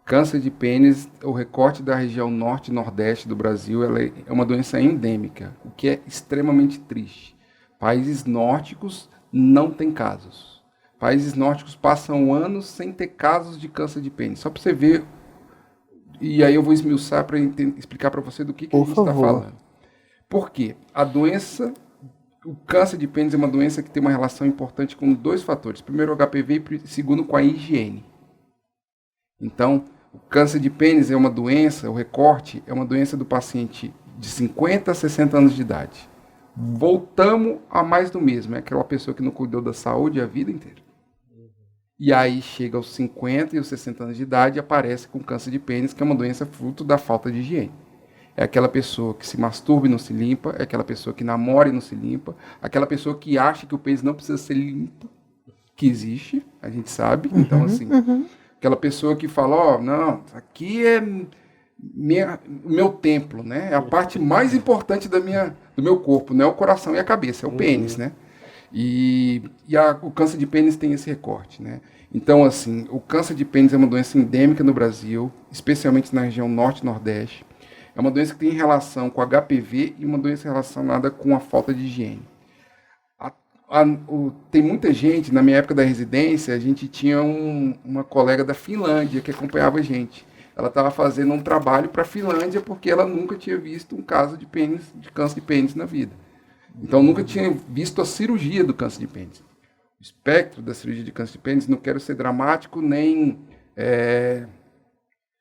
Câncer de pênis, o recorte da região norte e nordeste do Brasil, ela é uma doença endêmica, o que é extremamente triste. Países nórdicos não têm casos. Países nórdicos passam anos sem ter casos de câncer de pênis. Só para você ver, e aí eu vou esmiuçar para explicar para você do que a gente está falando. Por quê? A doença, o câncer de pênis é uma doença que tem uma relação importante com 2 fatores. Primeiro, o HPV e segundo, com a higiene. Então, o câncer de pênis é uma doença, o recorte é uma doença do paciente de 50 a 60 anos de idade. Voltamos a mais do mesmo, é aquela pessoa que não cuidou da saúde a vida inteira. E aí chega aos 50 e aos 60 anos de idade e aparece com câncer de pênis, que é uma doença fruto da falta de higiene. É aquela pessoa que se masturba e não se limpa, é aquela pessoa que namora e não se limpa, aquela pessoa que acha que o pênis não precisa ser limpo, que existe, a gente sabe. Então, assim, aquela pessoa que fala, ó, não, aqui é o meu templo, né? É a parte mais importante do meu corpo, não é o coração e a cabeça, é o pênis, né? O câncer de pênis tem esse recorte, né? Então, assim, o câncer de pênis é uma doença endêmica no Brasil, especialmente na região norte e nordeste. É uma doença que tem relação com HPV e uma doença relacionada com a falta de higiene. Tem muita gente, na minha época da residência, a gente tinha uma colega da Finlândia que acompanhava a gente. Ela estava fazendo um trabalho para a Finlândia porque ela nunca tinha visto um caso de câncer de pênis na vida. Então, nunca tinha visto a cirurgia do câncer de pênis. O espectro da cirurgia de câncer de pênis, não quero ser dramático, nem,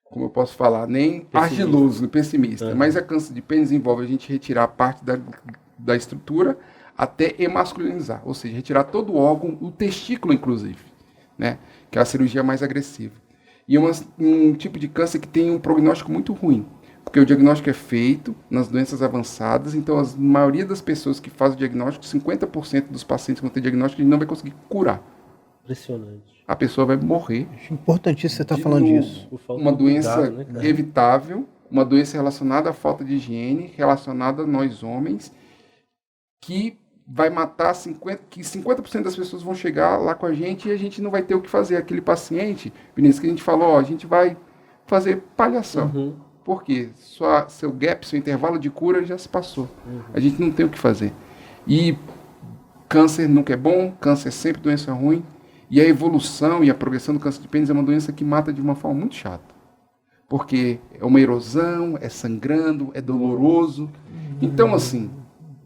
como eu posso falar, nem argiloso, pessimista. Mas a câncer de pênis envolve a gente retirar parte da estrutura até emasculinizar, ou seja, retirar todo o órgão, o testículo, inclusive, né? Que é a cirurgia mais agressiva. E é um tipo de câncer que tem um prognóstico muito ruim, porque o diagnóstico é feito nas doenças avançadas, então a maioria das pessoas que fazem o diagnóstico, 50% dos pacientes que vão ter diagnóstico, a gente não vai conseguir curar. Impressionante. A pessoa vai morrer. Acho importantíssimo você estar falando disso. Uma doença evitável, uma doença relacionada à falta de higiene, relacionada a nós homens, que vai matar 50% das pessoas vão chegar lá com a gente e a gente não vai ter o que fazer. Aquele paciente, Vinícius, que a gente falou, ó, a gente vai fazer palhação. Por quê? Seu gap, seu intervalo de cura já se passou. A gente não tem o que fazer. E câncer nunca é bom, câncer é sempre doença ruim. E a evolução e a progressão do câncer de pênis é uma doença que mata de uma forma muito chata. Porque é uma erosão, é sangrando, é doloroso. Então, assim,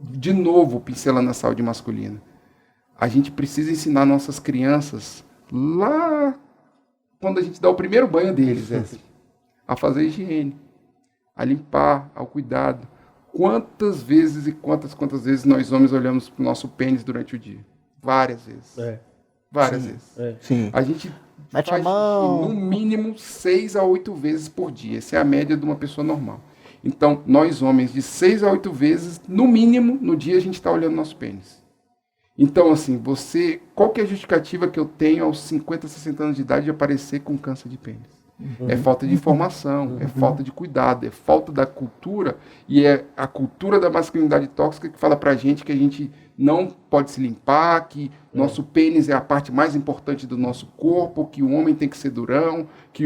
de novo, pincelando a saúde masculina, a gente precisa ensinar nossas crianças lá quando a gente dá o primeiro banho deles, a fazer higiene, a limpar, ao cuidado. Quantas vezes e quantas vezes nós homens olhamos para o nosso pênis durante o dia? Várias vezes. Várias vezes. Sim. A gente mete faz a mão. no mínimo 6 a 8 vezes por dia. Essa é a média de uma pessoa normal. Então, nós homens, de 6 a 8 vezes, no mínimo, no dia a gente está olhando nosso pênis. Então, assim, qual que é a justificativa que eu tenho aos 50, 60 anos de idade de aparecer com câncer de pênis? É falta de informação, é falta de cuidado, é falta da cultura, e é a cultura da masculinidade tóxica que fala pra gente que a gente não pode se limpar, que nosso pênis é a parte mais importante do nosso corpo, que o homem tem que ser durão, que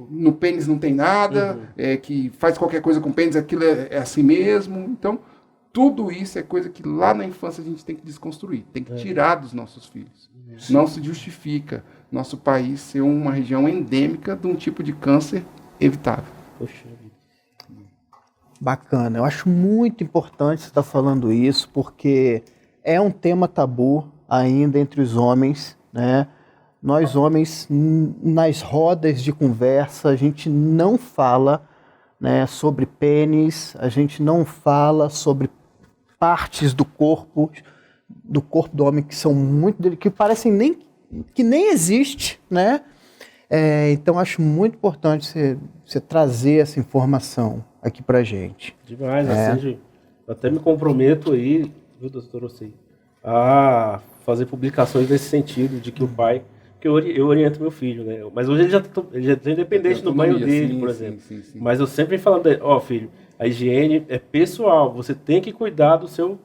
no pênis não tem nada, que faz qualquer coisa com o pênis, aquilo é assim mesmo. Então, tudo isso é coisa que lá na infância a gente tem que desconstruir, tem que tirar dos nossos filhos. Não se justifica nosso país ser uma região endêmica de um tipo de câncer evitável. Poxa. Bacana. Eu acho muito importante você estar falando isso, porque é um tema tabu ainda entre os homens, né? Nós homens, nas rodas de conversa, a gente não fala, né, sobre pênis, a gente não fala sobre partes do corpo do homem que são muito que parecem que nem existe, né? Então acho muito importante você trazer essa informação aqui pra gente. Demais, assim, eu até me comprometo aí, viu, doutor Osei, a fazer publicações nesse sentido, de que o pai, que eu oriento meu filho, né? Mas hoje ele já é independente do banho dele, por exemplo. Sim. Mas eu sempre falo, filho, a higiene é pessoal, você tem que cuidar do seu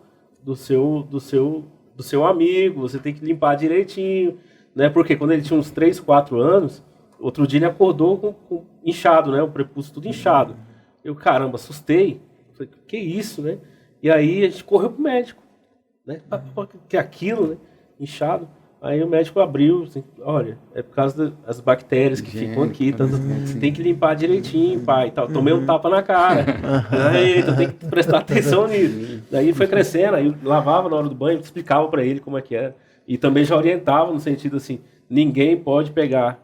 amigo, você tem que limpar direitinho, né? Porque quando ele tinha uns 3, 4 anos, Outro dia ele acordou com inchado, né? O prepúcio tudo inchado. Eu, caramba, assustei. Falei, que isso, né? E aí a gente correu pro médico, né? Que é aquilo, né? Inchado. Aí o médico abriu, assim, olha, é por causa das bactérias que ficam aqui, então tem que limpar direitinho, pai, e tal. Tomei um tapa na cara. Aí tu tem que prestar atenção nisso. Daí foi crescendo, aí eu lavava na hora do banho, explicava para ele como é que era. E também já orientava no sentido assim, ninguém pode pegar,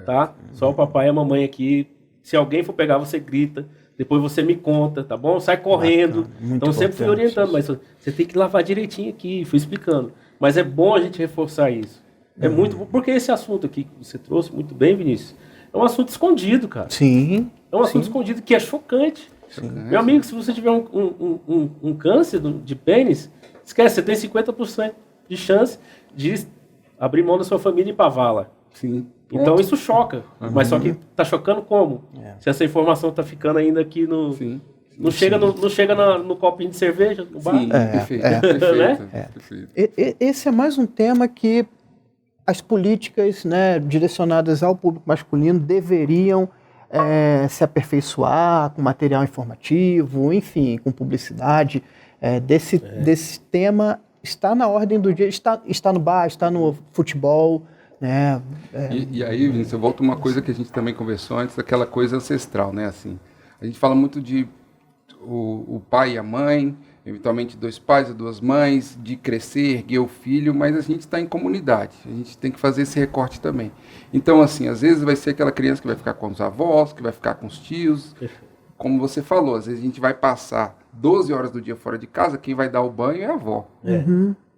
tá? Só o papai e a mamãe aqui. Se alguém for pegar, você grita. Depois você me conta, tá bom? Sai correndo. Então eu sempre fui orientando, mas você tem que lavar direitinho aqui, fui explicando. Mas é bom a gente reforçar isso. É muito bom, porque esse assunto aqui que você trouxe muito bem, Vinícius, é um assunto escondido, cara. Sim. É um assunto escondido que é chocante. Meu amigo, se você tiver um câncer de pênis, esquece, você tem 50% de chance de abrir mão da sua família e ir pra vala. Sim. Então isso choca. Mas só que tá chocando como? Se essa informação tá ficando ainda aqui no... Sim. Não chega no copinho de cerveja, no bar? Sim, perfeito. Esse é mais um tema que as políticas, né, direcionadas ao público masculino deveriam se aperfeiçoar com material informativo, enfim, com publicidade. Desse tema está na ordem do dia, está no bar, está no futebol. Né? E aí, Vinícius, eu volto a uma coisa que a gente também conversou antes, aquela coisa ancestral, né? Assim, a gente fala muito de o pai e a mãe, eventualmente 2 pais ou 2 mães, de crescer, erguer o filho, mas a gente está em comunidade, a gente tem que fazer esse recorte também. Então, assim, às vezes vai ser aquela criança que vai ficar com os avós, que vai ficar com os tios, como você falou, às vezes a gente vai passar 12 horas do dia fora de casa, quem vai dar o banho é a avó.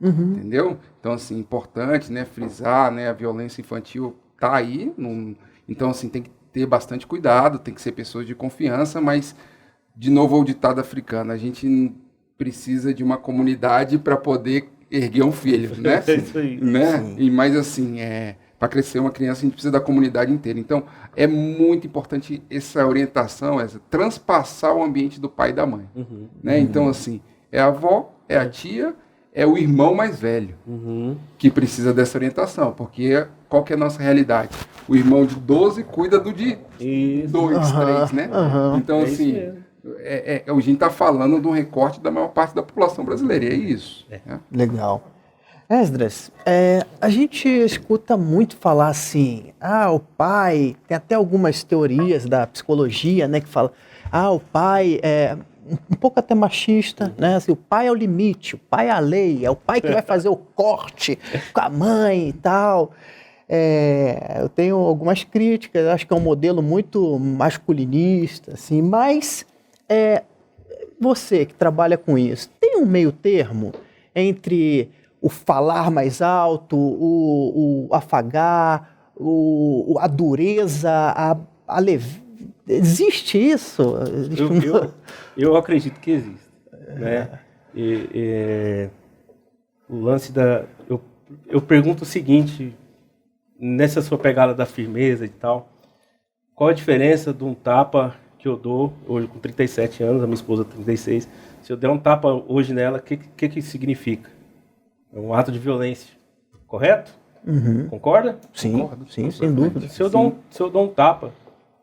Entendeu? Então, assim, importante, né, frisar, né, a violência infantil tá aí, então, assim, tem que ter bastante cuidado, tem que ser pessoas de confiança, mas, de novo, o ditado africano, a gente precisa de uma comunidade para poder erguer um filho, né? É isso aí. Né? E mais assim, para crescer uma criança, a gente precisa da comunidade inteira. Então, é muito importante essa orientação, essa transpassar o ambiente do pai e da mãe. Né? Então, assim, é a avó, é a tia, é o irmão mais velho que precisa dessa orientação, porque qual que é a nossa realidade? O irmão de 12 cuida do de 2, 3, né? Então, assim, a gente está falando de um recorte da maior parte da população brasileira, e é isso. Né? Legal. Esdras, a gente escuta muito falar assim, o pai, tem até algumas teorias da psicologia, né, que fala, o pai é um pouco até machista, né, assim, o pai é o limite, o pai é a lei, é o pai que vai fazer o corte com a mãe e tal. Eu tenho algumas críticas, acho que é um modelo muito masculinista, assim, mas você que trabalha com isso, tem um meio termo entre o falar mais alto, o afagar, a dureza, a leveza? Existe isso? Eu acredito que existe. Né? O lance eu pergunto o seguinte, nessa sua pegada da firmeza e tal, qual a diferença de um tapa que eu dou, hoje com 37 anos, a minha esposa 36, se eu der um tapa hoje nela, o que significa? É um ato de violência, correto? Concorda? Sim, Concordo. Sim, sem dúvida. Se eu dou um tapa,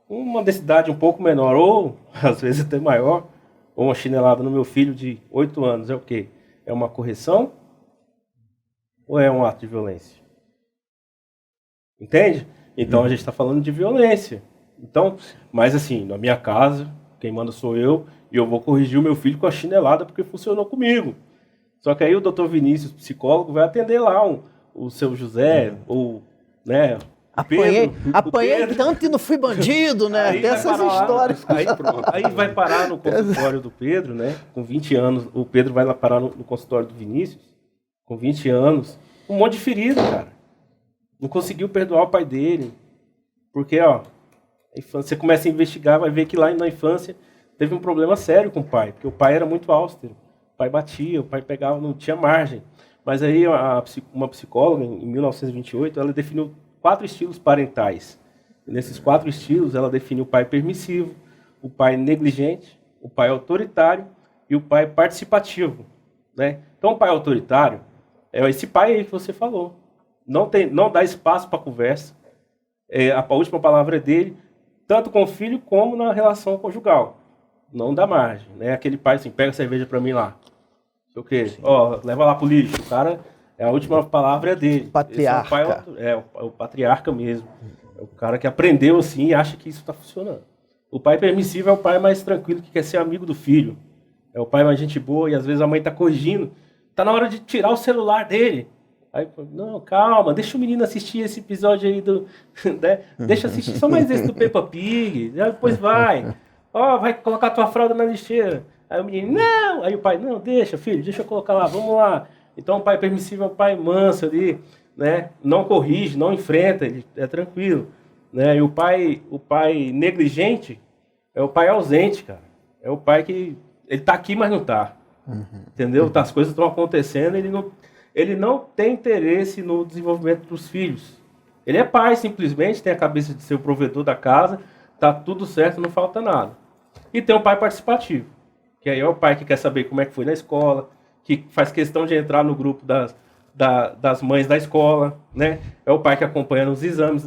uma densidade um pouco menor, ou às vezes até maior, ou uma chinelada no meu filho de 8 anos, é o quê? É uma correção ou é um ato de violência? Entende? Então a gente está falando de violência. Então, mas assim, na minha casa, quem manda sou eu, e eu vou corrigir o meu filho com a chinelada porque funcionou comigo. Só que aí o doutor Vinícius, psicólogo, vai atender lá o seu José, ou, né, Apanhei Pedro. tanto e não fui bandido, né? Tem essas histórias. Aí vai parar no consultório do Pedro, né? Com 20 anos, o Pedro vai lá parar no consultório do Vinícius, com 20 anos, um monte de ferida, cara. Não conseguiu perdoar o pai dele. Porque, você começa a investigar, vai ver que lá na infância teve um problema sério com o pai, porque o pai era muito austero. O pai batia, o pai pegava, não tinha margem. Mas aí uma psicóloga, em 1928, ela definiu 4 estilos parentais. E nesses 4 estilos, ela definiu o pai permissivo, o pai negligente, o pai autoritário e o pai participativo. Né? Então, o pai autoritário é esse pai aí que você falou. Não dá espaço para conversa, A última palavra é dele, tanto com o filho como na relação conjugal. Não dá margem, né? Aquele pai assim, pega a cerveja pra mim lá. Sei o quê? Ó, leva lá pro lixo. O cara, a última palavra é dele. Patriarca. É o patriarca mesmo. É o cara que aprendeu assim e acha que isso tá funcionando. O pai permissivo é o pai mais tranquilo, que quer ser amigo do filho. É o pai mais gente boa e às vezes a mãe tá corrigindo. Tá na hora de tirar o celular dele. Aí, não, calma, deixa o menino assistir esse episódio aí do... Né? Deixa assistir só mais esse do Peppa Pig. Depois vai. Ó, vai colocar tua fralda na lixeira. Aí o menino, não! Aí o pai, não, deixa, filho, deixa eu colocar lá, vamos lá. Então o pai permissivo é um pai manso ali, né? Não corrige, não enfrenta, ele é tranquilo. Né? E o pai negligente é o pai ausente, cara. É o pai que... Ele tá aqui, mas não tá. Entendeu? As coisas estão acontecendo, ele não tem interesse no desenvolvimento dos filhos. Ele é pai, simplesmente, tem a cabeça de ser o provedor da casa, tá tudo certo, não falta nada. E tem um pai participativo, que aí é o pai que quer saber como é que foi na escola, que faz questão de entrar no grupo das mães da escola, né? É o pai que acompanha nos exames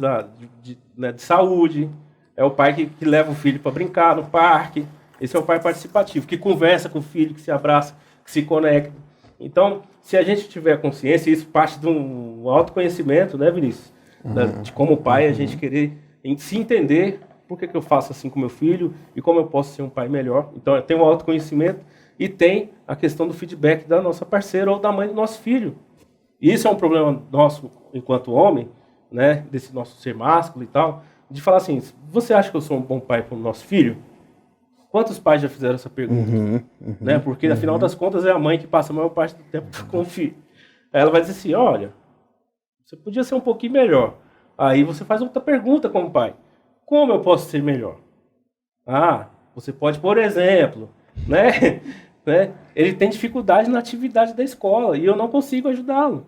de saúde, é o pai que leva o filho para brincar no parque. Esse é o pai participativo, que conversa com o filho, que se abraça, que se conecta. Então, se a gente tiver consciência, isso parte de um autoconhecimento, né, Vinícius? De como pai, a gente querer se entender por que eu faço assim com meu filho e como eu posso ser um pai melhor. Então, tem um autoconhecimento e tem a questão do feedback da nossa parceira ou da mãe do nosso filho. E isso é um problema nosso enquanto homem, né, desse nosso ser másculo e tal, de falar assim, você acha que eu sou um bom pai para o nosso filho? Quantos pais já fizeram essa pergunta? Né? Porque, afinal das contas, é a mãe que passa a maior parte do tempo com o filho. Aí ela vai dizer assim, olha, você podia ser um pouquinho melhor. Aí você faz outra pergunta como pai. Como eu posso ser melhor? Ah, você pode, por exemplo, né? Ele tem dificuldade na atividade da escola e eu não consigo ajudá-lo.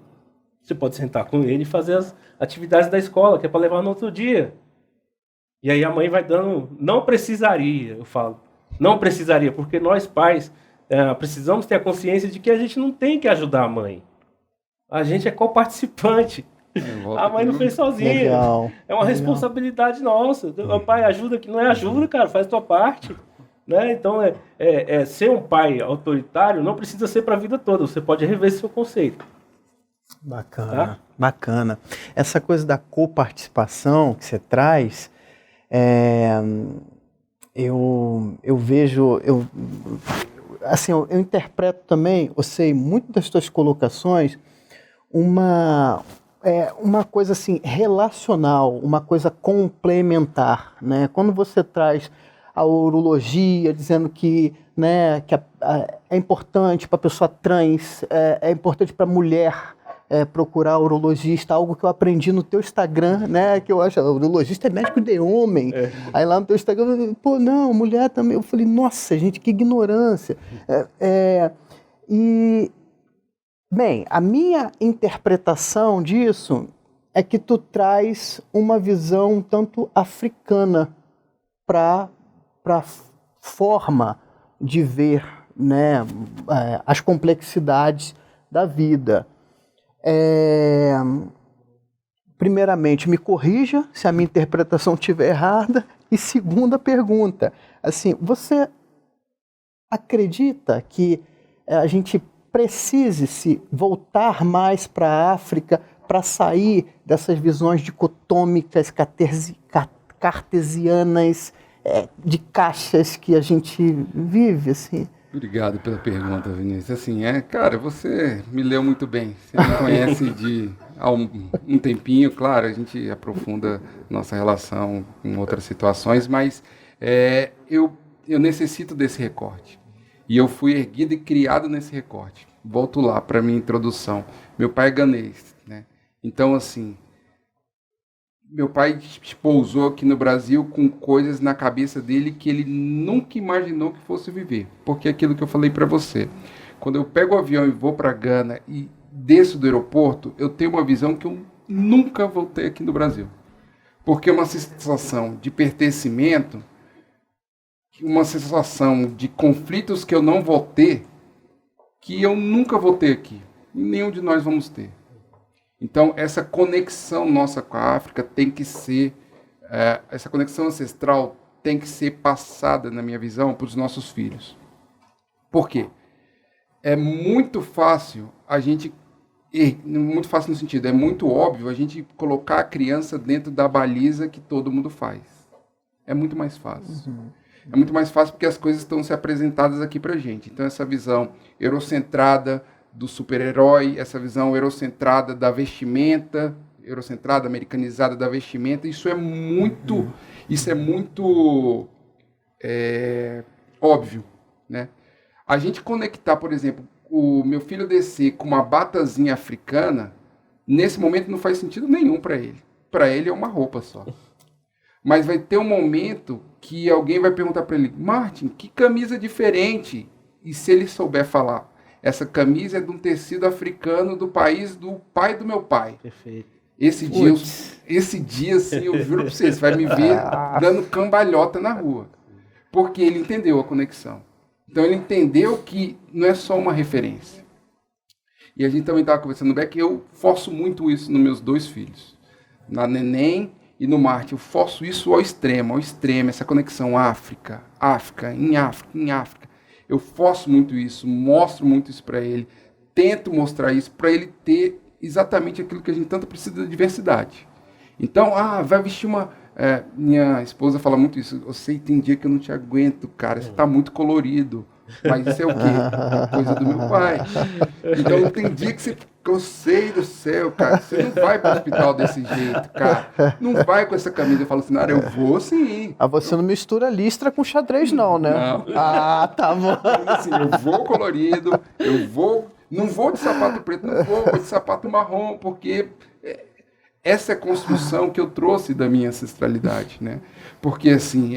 Você pode sentar com ele e fazer as atividades da escola, que é para levar no outro dia. E aí a mãe vai dando... Não precisaria, eu falo. Não precisaria, porque nós pais precisamos ter a consciência de que a gente não tem que ajudar a mãe. A gente é coparticipante. A mãe não fez sozinha. Legal. É uma responsabilidade nossa. O pai ajuda que não é ajuda, cara, faz tua parte. Né? Então, ser um pai autoritário não precisa ser para a vida toda. Você pode rever seu conceito. Bacana, tá? Bacana. Essa coisa da coparticipação que você traz... Eu vejo, eu interpreto também, eu sei, muito das suas colocações, uma coisa assim, relacional, uma coisa complementar, né? Quando você traz a urologia, dizendo que, né, que é importante para a pessoa trans, é importante para a mulher, procurar urologista, algo que eu aprendi no teu Instagram, né? Que eu acho, urologista é médico de homem. Aí lá no teu Instagram, pô, não, mulher também. Eu falei, nossa, gente, que ignorância. Bem, a minha interpretação disso é que tu traz uma visão um tanto africana para a forma de ver, né, as complexidades da vida. Primeiramente, me corrija se a minha interpretação estiver errada. E segunda pergunta, assim, você acredita que a gente precise se voltar mais para a África para sair dessas visões dicotômicas, cartesianas, de caixas que a gente vive, assim? Obrigado pela pergunta, Vinícius. Assim, cara, você me leu muito bem. Você me conhece há um tempinho, claro, a gente aprofunda nossa relação em outras situações, mas eu necessito desse recorte. E eu fui erguido e criado nesse recorte. Volto lá para minha introdução. Meu pai é ganês, né? Então, assim, meu pai pousou aqui no Brasil com coisas na cabeça dele que ele nunca imaginou que fosse viver. Porque é aquilo que eu falei para você. Quando eu pego o avião e vou para Gana e desço do aeroporto, eu tenho uma visão que eu nunca vou ter aqui no Brasil. Porque é uma sensação de pertencimento, uma sensação de conflitos que eu não vou ter, que eu nunca vou ter aqui. Nenhum de nós vamos ter. Então, essa conexão nossa com a África tem que ser, essa conexão ancestral tem que ser passada, na minha visão, para os nossos filhos. Por quê? É muito fácil muito fácil no sentido, é muito óbvio a gente colocar a criança dentro da baliza que todo mundo faz. É muito mais fácil. É muito mais fácil porque as coisas estão se apresentadas aqui pra gente. Então, essa visão eurocentrada do super-herói, essa visão eurocentrada da vestimenta, eurocentrada, americanizada da vestimenta, isso é muito óbvio, né? A gente conectar, por exemplo, o meu filho descer com uma batazinha africana, nesse momento não faz sentido nenhum para ele. Para ele é uma roupa só. Mas vai ter um momento que alguém vai perguntar para ele, Martin, que camisa diferente? E se ele souber falar, essa camisa é de um tecido africano do país do pai do meu pai. Perfeito. Esse dia, assim, eu juro para vocês, vai me ver dando cambalhota na rua. Porque ele entendeu a conexão. Então ele entendeu que não é só uma referência. E a gente também estava conversando no Beck, eu forço muito isso nos meus 2 filhos. Na Neném e no Martin, eu forço isso ao extremo, essa conexão África. Eu forço muito isso, mostro muito isso para ele, tento mostrar isso para ele ter exatamente aquilo que a gente tanto precisa de diversidade. Então, vai vestir uma... minha esposa fala muito isso, eu sei, tem dia que eu não te aguento, cara, você tá muito colorido. Mas isso é o quê? É coisa do meu pai. Então tem dia que eu sei do céu, cara, você não vai para o hospital desse jeito, cara. Não vai com essa camisa. Eu falo assim, eu vou sim. Você não mistura listra com xadrez não, né? Não. Tá bom. Assim, eu vou colorido, não vou de sapato preto, vou de sapato marrom, porque essa é a construção que eu trouxe da minha ancestralidade, né? Porque assim,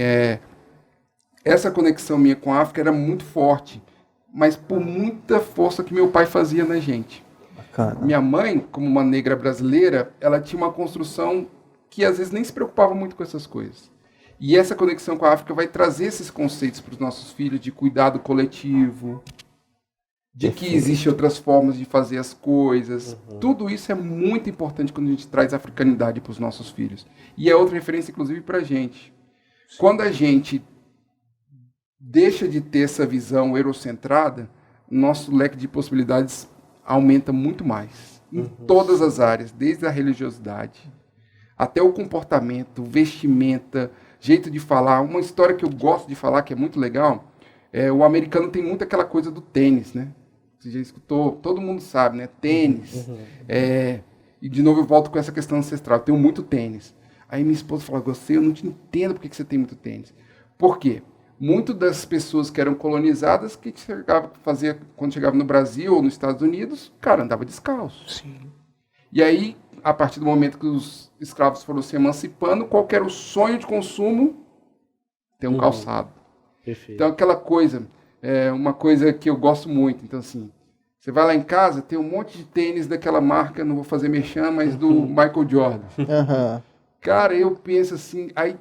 essa conexão minha com a África era muito forte, mas por muita força que meu pai fazia na gente. Bacana. Minha mãe, como uma negra brasileira, ela tinha uma construção que às vezes nem se preocupava muito com essas coisas. E essa conexão com a África vai trazer esses conceitos para os nossos filhos de cuidado coletivo, de que existem outras formas de fazer as coisas. Tudo isso é muito importante quando a gente traz a africanidade para os nossos filhos. E é outra referência, inclusive, para a gente. Quando a gente deixa de ter essa visão eurocentrada, nosso leque de possibilidades aumenta muito mais. Em todas as áreas, desde a religiosidade até o comportamento, vestimenta, jeito de falar. Uma história que eu gosto de falar, que é muito legal, o americano tem muito aquela coisa do tênis, né? Você já escutou, todo mundo sabe, né? Tênis. E de novo eu volto com essa questão ancestral. Eu tenho muito tênis. Aí minha esposa fala, eu não te entendo por que você tem muito tênis. Por quê? Muitas das pessoas que eram colonizadas, que quando chegava no Brasil ou nos Estados Unidos, o cara andava descalço. Sim. E aí, a partir do momento que os escravos foram se emancipando, qual que era o sonho de consumo? Ter um calçado. Perfeito. Então, aquela coisa, uma coisa que eu gosto muito. Então, assim, você vai lá em casa, tem um monte de tênis daquela marca, não vou fazer merchan, mas do Michael Jordan. Cara, eu penso assim, aí,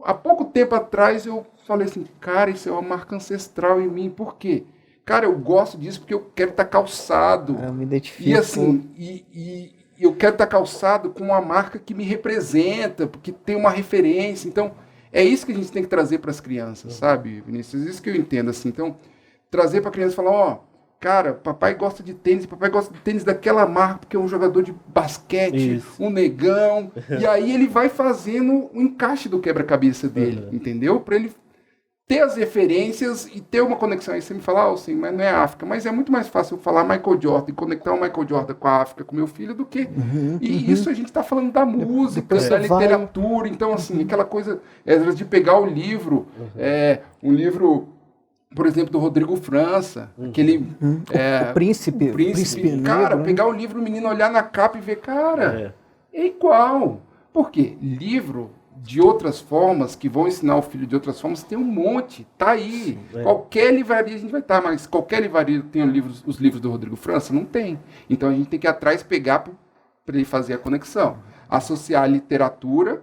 há pouco tempo atrás eu falei assim, cara, isso é uma marca ancestral em mim. Por quê? Cara, eu gosto disso porque eu quero estar calçado. Eu me identifico. E assim, eu quero estar calçado com uma marca que me representa, porque tem uma referência. Então, é isso que a gente tem que trazer para as crianças, sabe, Vinícius? Isso que eu entendo, assim. Então, trazer para a criança e falar, cara, papai gosta de tênis daquela marca, porque é um jogador de basquete, um negão. E aí ele vai fazendo o encaixe do quebra-cabeça dele, entendeu? Para ele ter as referências e ter uma conexão. Aí você me fala, sim, mas não é África. Mas é muito mais fácil eu falar Michael Jordan e conectar o Michael Jordan com a África, com meu filho, do que... Isso a gente está falando da música, da literatura. Então, assim, aquela coisa de pegar o livro, um livro... Por exemplo, do Rodrigo França, aquele... O Príncipe. Cara, Negro, pegar o livro, o menino olhar na capa e ver, cara, é igual. Por quê? Livro de outras formas, que vão ensinar o filho de outras formas, tem um monte, tá aí. Qualquer livraria a gente vai estar, mas qualquer livraria tem os livros do Rodrigo França? Não tem. Então a gente tem que ir atrás, pegar para ele fazer a conexão. Associar a literatura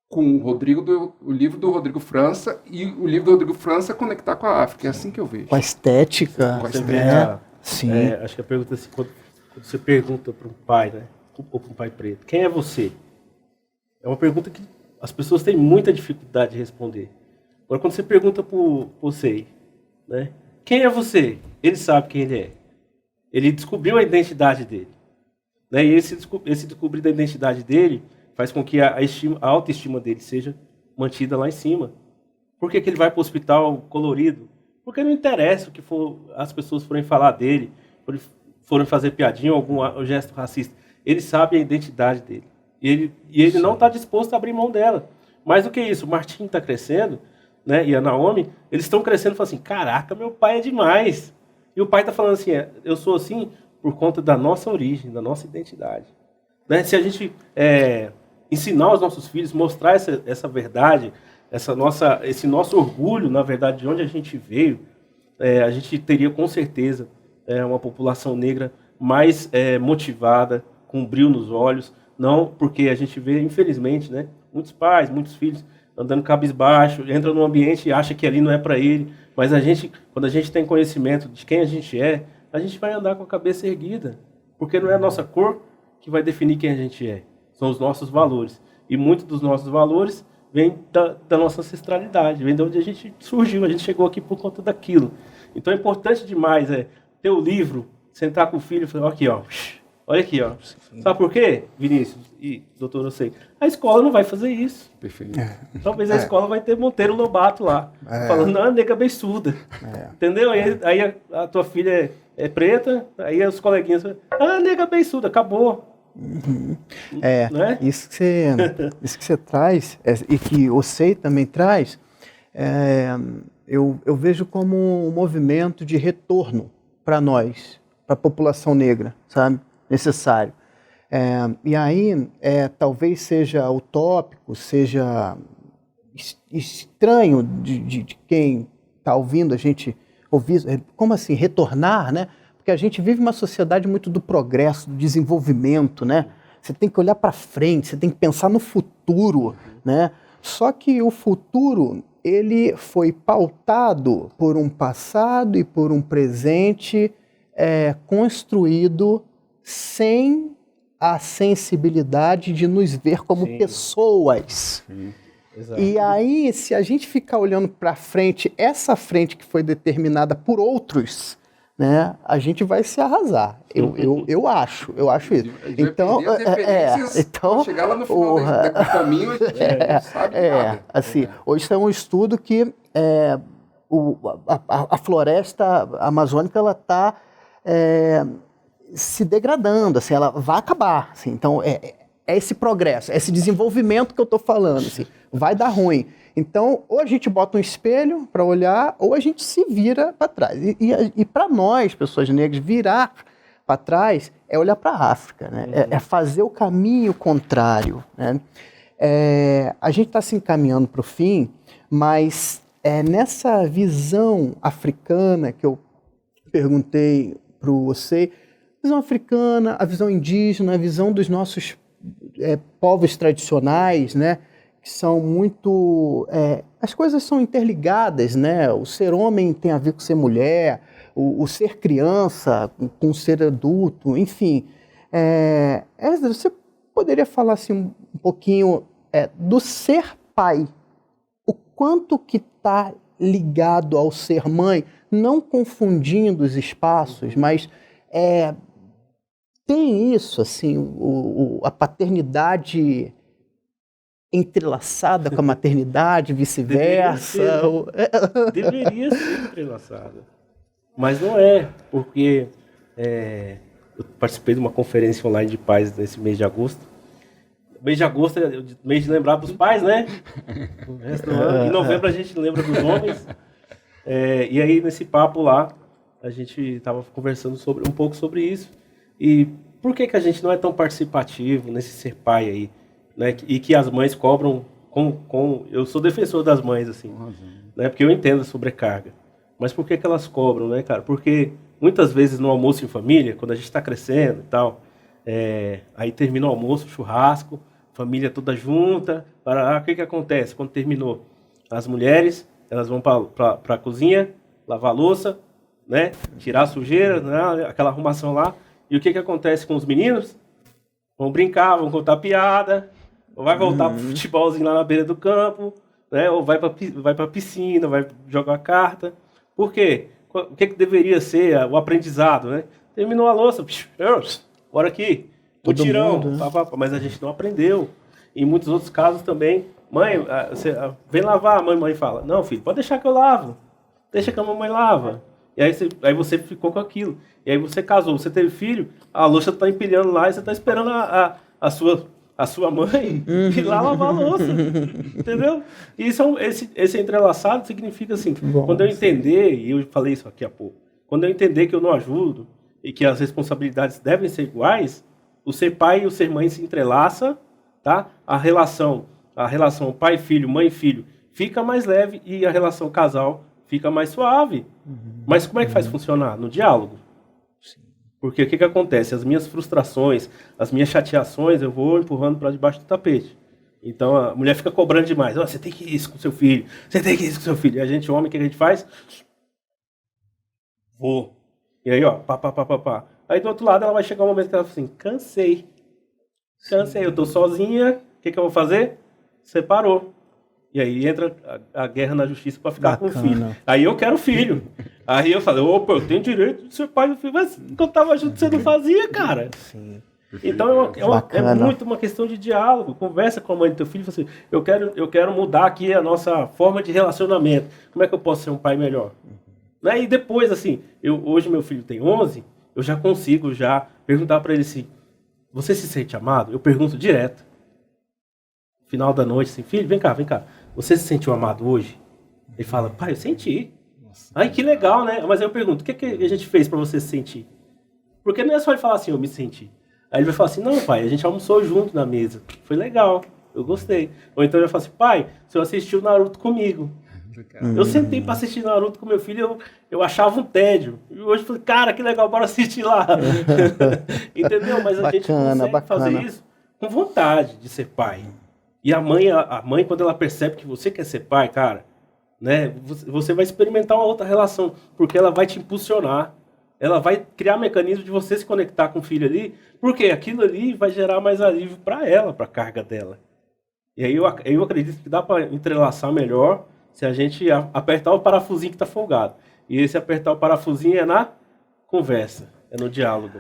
com o livro do Rodrigo França e o livro do Rodrigo França conectar com a África. É assim que eu vejo. Com a estética. Com a estética. Sim. Acho que a pergunta é assim, quando você pergunta para um pai, né? ou para um pai preto? Quem é você? É uma pergunta que as pessoas têm muita dificuldade de responder. Agora, quando você pergunta para você, né? Quem é você? Ele sabe quem ele é. Ele descobriu a identidade dele. Né? E esse descobrir da identidade dele faz com que a autoestima dele seja mantida lá em cima. Por que ele vai para o hospital colorido? Porque não interessa o que as pessoas forem falar dele, forem fazer piadinha ou algum gesto racista. Ele sabe a identidade dele. E ele não está disposto a abrir mão dela. Mais do que isso, o Martim está crescendo, né, e a Naomi, eles estão crescendo e falam assim, caraca, meu pai é demais. E o pai está falando assim, eu sou assim por conta da nossa origem, da nossa identidade. Né? Se a gente ensinar os nossos filhos, mostrar essa verdade, esse nosso orgulho, na verdade, de onde a gente veio, a gente teria com certeza uma população negra mais motivada, com brilho nos olhos, não porque a gente vê, infelizmente, né, muitos pais, muitos filhos andando cabisbaixo, entra num ambiente e acha que ali não é para ele, mas quando a gente tem conhecimento de quem a gente vai andar com a cabeça erguida, porque não é a nossa cor que vai definir quem a gente é, são os nossos valores, e muitos dos nossos valores vem da nossa ancestralidade, vem de onde a gente surgiu, a gente chegou aqui por conta daquilo. Então é importante demais ter o livro, sentar com o filho e falar, aqui, ó, olha aqui, ó. Sabe por quê, Vinícius e doutor, eu sei? A escola não vai fazer isso. Perfeito. Talvez a escola vai ter Monteiro Lobato lá, falando, não, nega beiçuda. Entendeu? Aí a tua filha é preta, aí os coleguinhas falam, nega beiçuda, acabou. Uhum. Né? Isso que você traz, e que o SEI também traz, eu vejo como um movimento de retorno para nós, para a população negra, sabe? Necessário. E aí, talvez seja utópico, seja estranho de quem está ouvindo a gente ouvir, como assim, retornar, né? Porque a gente vive uma sociedade muito do progresso, do desenvolvimento, né? Você tem que olhar para frente, você tem que pensar no futuro, né? Só que o futuro, ele foi pautado por um passado e por um presente construído sem a sensibilidade de nos ver como pessoas. Exato. E aí, se a gente ficar olhando para frente, essa frente que foi determinada por outros, né, a gente vai se arrasar. Eu acho isso. Então, então chegar lá no final do caminho, a gente não sabe nada. Assim, hoje tem um estudo que a floresta amazônica ela está se degradando, assim, ela vai acabar. Assim, então, é esse progresso, esse desenvolvimento que eu estou falando. Assim, vai dar ruim. Então, ou a gente bota um espelho para olhar, ou a gente se vira para trás. E para nós, pessoas negras, virar para trás é olhar para a África, né? É fazer o caminho contrário, né? A gente está se encaminhando para o fim, mas nessa visão africana que eu perguntei para você, a visão africana, a visão indígena, a visão dos nossos povos tradicionais, né? Que são muito... as coisas são interligadas, né? O ser homem tem a ver com ser mulher, o ser criança com o ser adulto, enfim. Você poderia falar assim, um pouquinho do ser pai, o quanto que está ligado ao ser mãe, não confundindo os espaços, mas tem isso, assim, a paternidade entrelaçada com a maternidade, vice-versa. Deveria ser entrelaçada. Mas não é, porque eu participei de uma conferência online de pais nesse mês de agosto. Mês de agosto é o mês de lembrar dos pais, né? O resto do ano. Em novembro a gente lembra dos homens. E aí, nesse papo lá, a gente estava conversando um pouco sobre isso. E por que a gente não é tão participativo nesse ser pai aí? Né? E que as mães cobram eu sou defensor das mães, assim, né? Porque eu entendo a sobrecarga. Mas por que elas cobram, né, cara? Porque muitas vezes no almoço em família, quando a gente está crescendo e tal, aí termina o almoço, churrasco, família toda junta, o que acontece quando terminou? As mulheres, elas vão para a cozinha, lavar a louça, né? Tirar a sujeira, né? Aquela arrumação lá. E o que acontece com os meninos? Vão brincar, vão contar piada, ou vai voltar pro futebolzinho lá na beira do campo, né? Ou vai pra piscina, vai jogar carta. Por quê? O que deveria ser o aprendizado, né? Terminou a louça, bora aqui, mutirão, mundo, né? Mas a gente não aprendeu. Em muitos outros casos também, mãe, vem lavar, a mãe fala, não, filho, pode deixar que eu lavo, deixa que a mamãe lava. E aí você ficou com aquilo. E aí você casou, você teve filho, a louça tá empilhando lá e você tá esperando a sua mãe ir lá lavar a louça. Entendeu? E esse entrelaçado significa assim, quando eu entender, e eu falei isso aqui há pouco, quando eu entender que eu não ajudo e que as responsabilidades devem ser iguais, o ser pai e o ser mãe se entrelaça, tá? A relação pai-filho, mãe-filho fica mais leve e a relação casal fica mais suave. Mas como é que faz funcionar? No diálogo. Porque o que acontece? As minhas frustrações, as minhas chateações, eu vou empurrando para debaixo do tapete. Então a mulher fica cobrando demais. Você tem que ir isso com seu filho, você tem que ir isso com seu filho. E a gente, homem, o que a gente faz? Vou. E aí, ó, pá. Aí do outro lado ela vai chegar um momento que ela fala assim, cansei, eu tô sozinha, o que eu vou fazer? Separou. E aí entra a guerra na justiça para ficar com o filho. Aí eu quero filho. Aí eu falei, opa, eu tenho direito de ser pai do filho. Mas quando eu tava junto, você não fazia, cara. Sim. Então é muito uma questão de diálogo. Conversa com a mãe do teu filho e fala assim, eu quero mudar aqui a nossa forma de relacionamento. Como é que eu posso ser um pai melhor? E depois, assim, hoje meu filho tem 11, eu já consigo perguntar para ele assim, você se sente amado? Eu pergunto direto. Final da noite, assim, filho, vem cá. Você se sentiu amado hoje? Ele fala, pai, eu senti. Nossa, ai, que legal, né? Mas aí eu pergunto, o que a gente fez para você se sentir? Porque não é só ele falar assim, eu me senti. Aí ele vai falar assim, não, pai, a gente almoçou junto na mesa. Foi legal, eu gostei. Ou então ele vai falar assim, pai, o senhor assistiu Naruto comigo. Eu sentei para assistir Naruto com meu filho, eu achava um tédio. E hoje eu falei, cara, que legal, bora assistir lá. Entendeu? Mas a gente consegue fazer isso com vontade de ser pai. E a mãe, quando ela percebe que você quer ser pai, cara, né, você vai experimentar uma outra relação, porque ela vai te impulsionar. Ela vai criar mecanismo de você se conectar com o filho ali, porque aquilo ali vai gerar mais alívio para ela, para a carga dela. E aí eu acredito que dá para entrelaçar melhor se a gente apertar o parafusinho que está folgado. E esse apertar o parafusinho é na conversa, é no diálogo.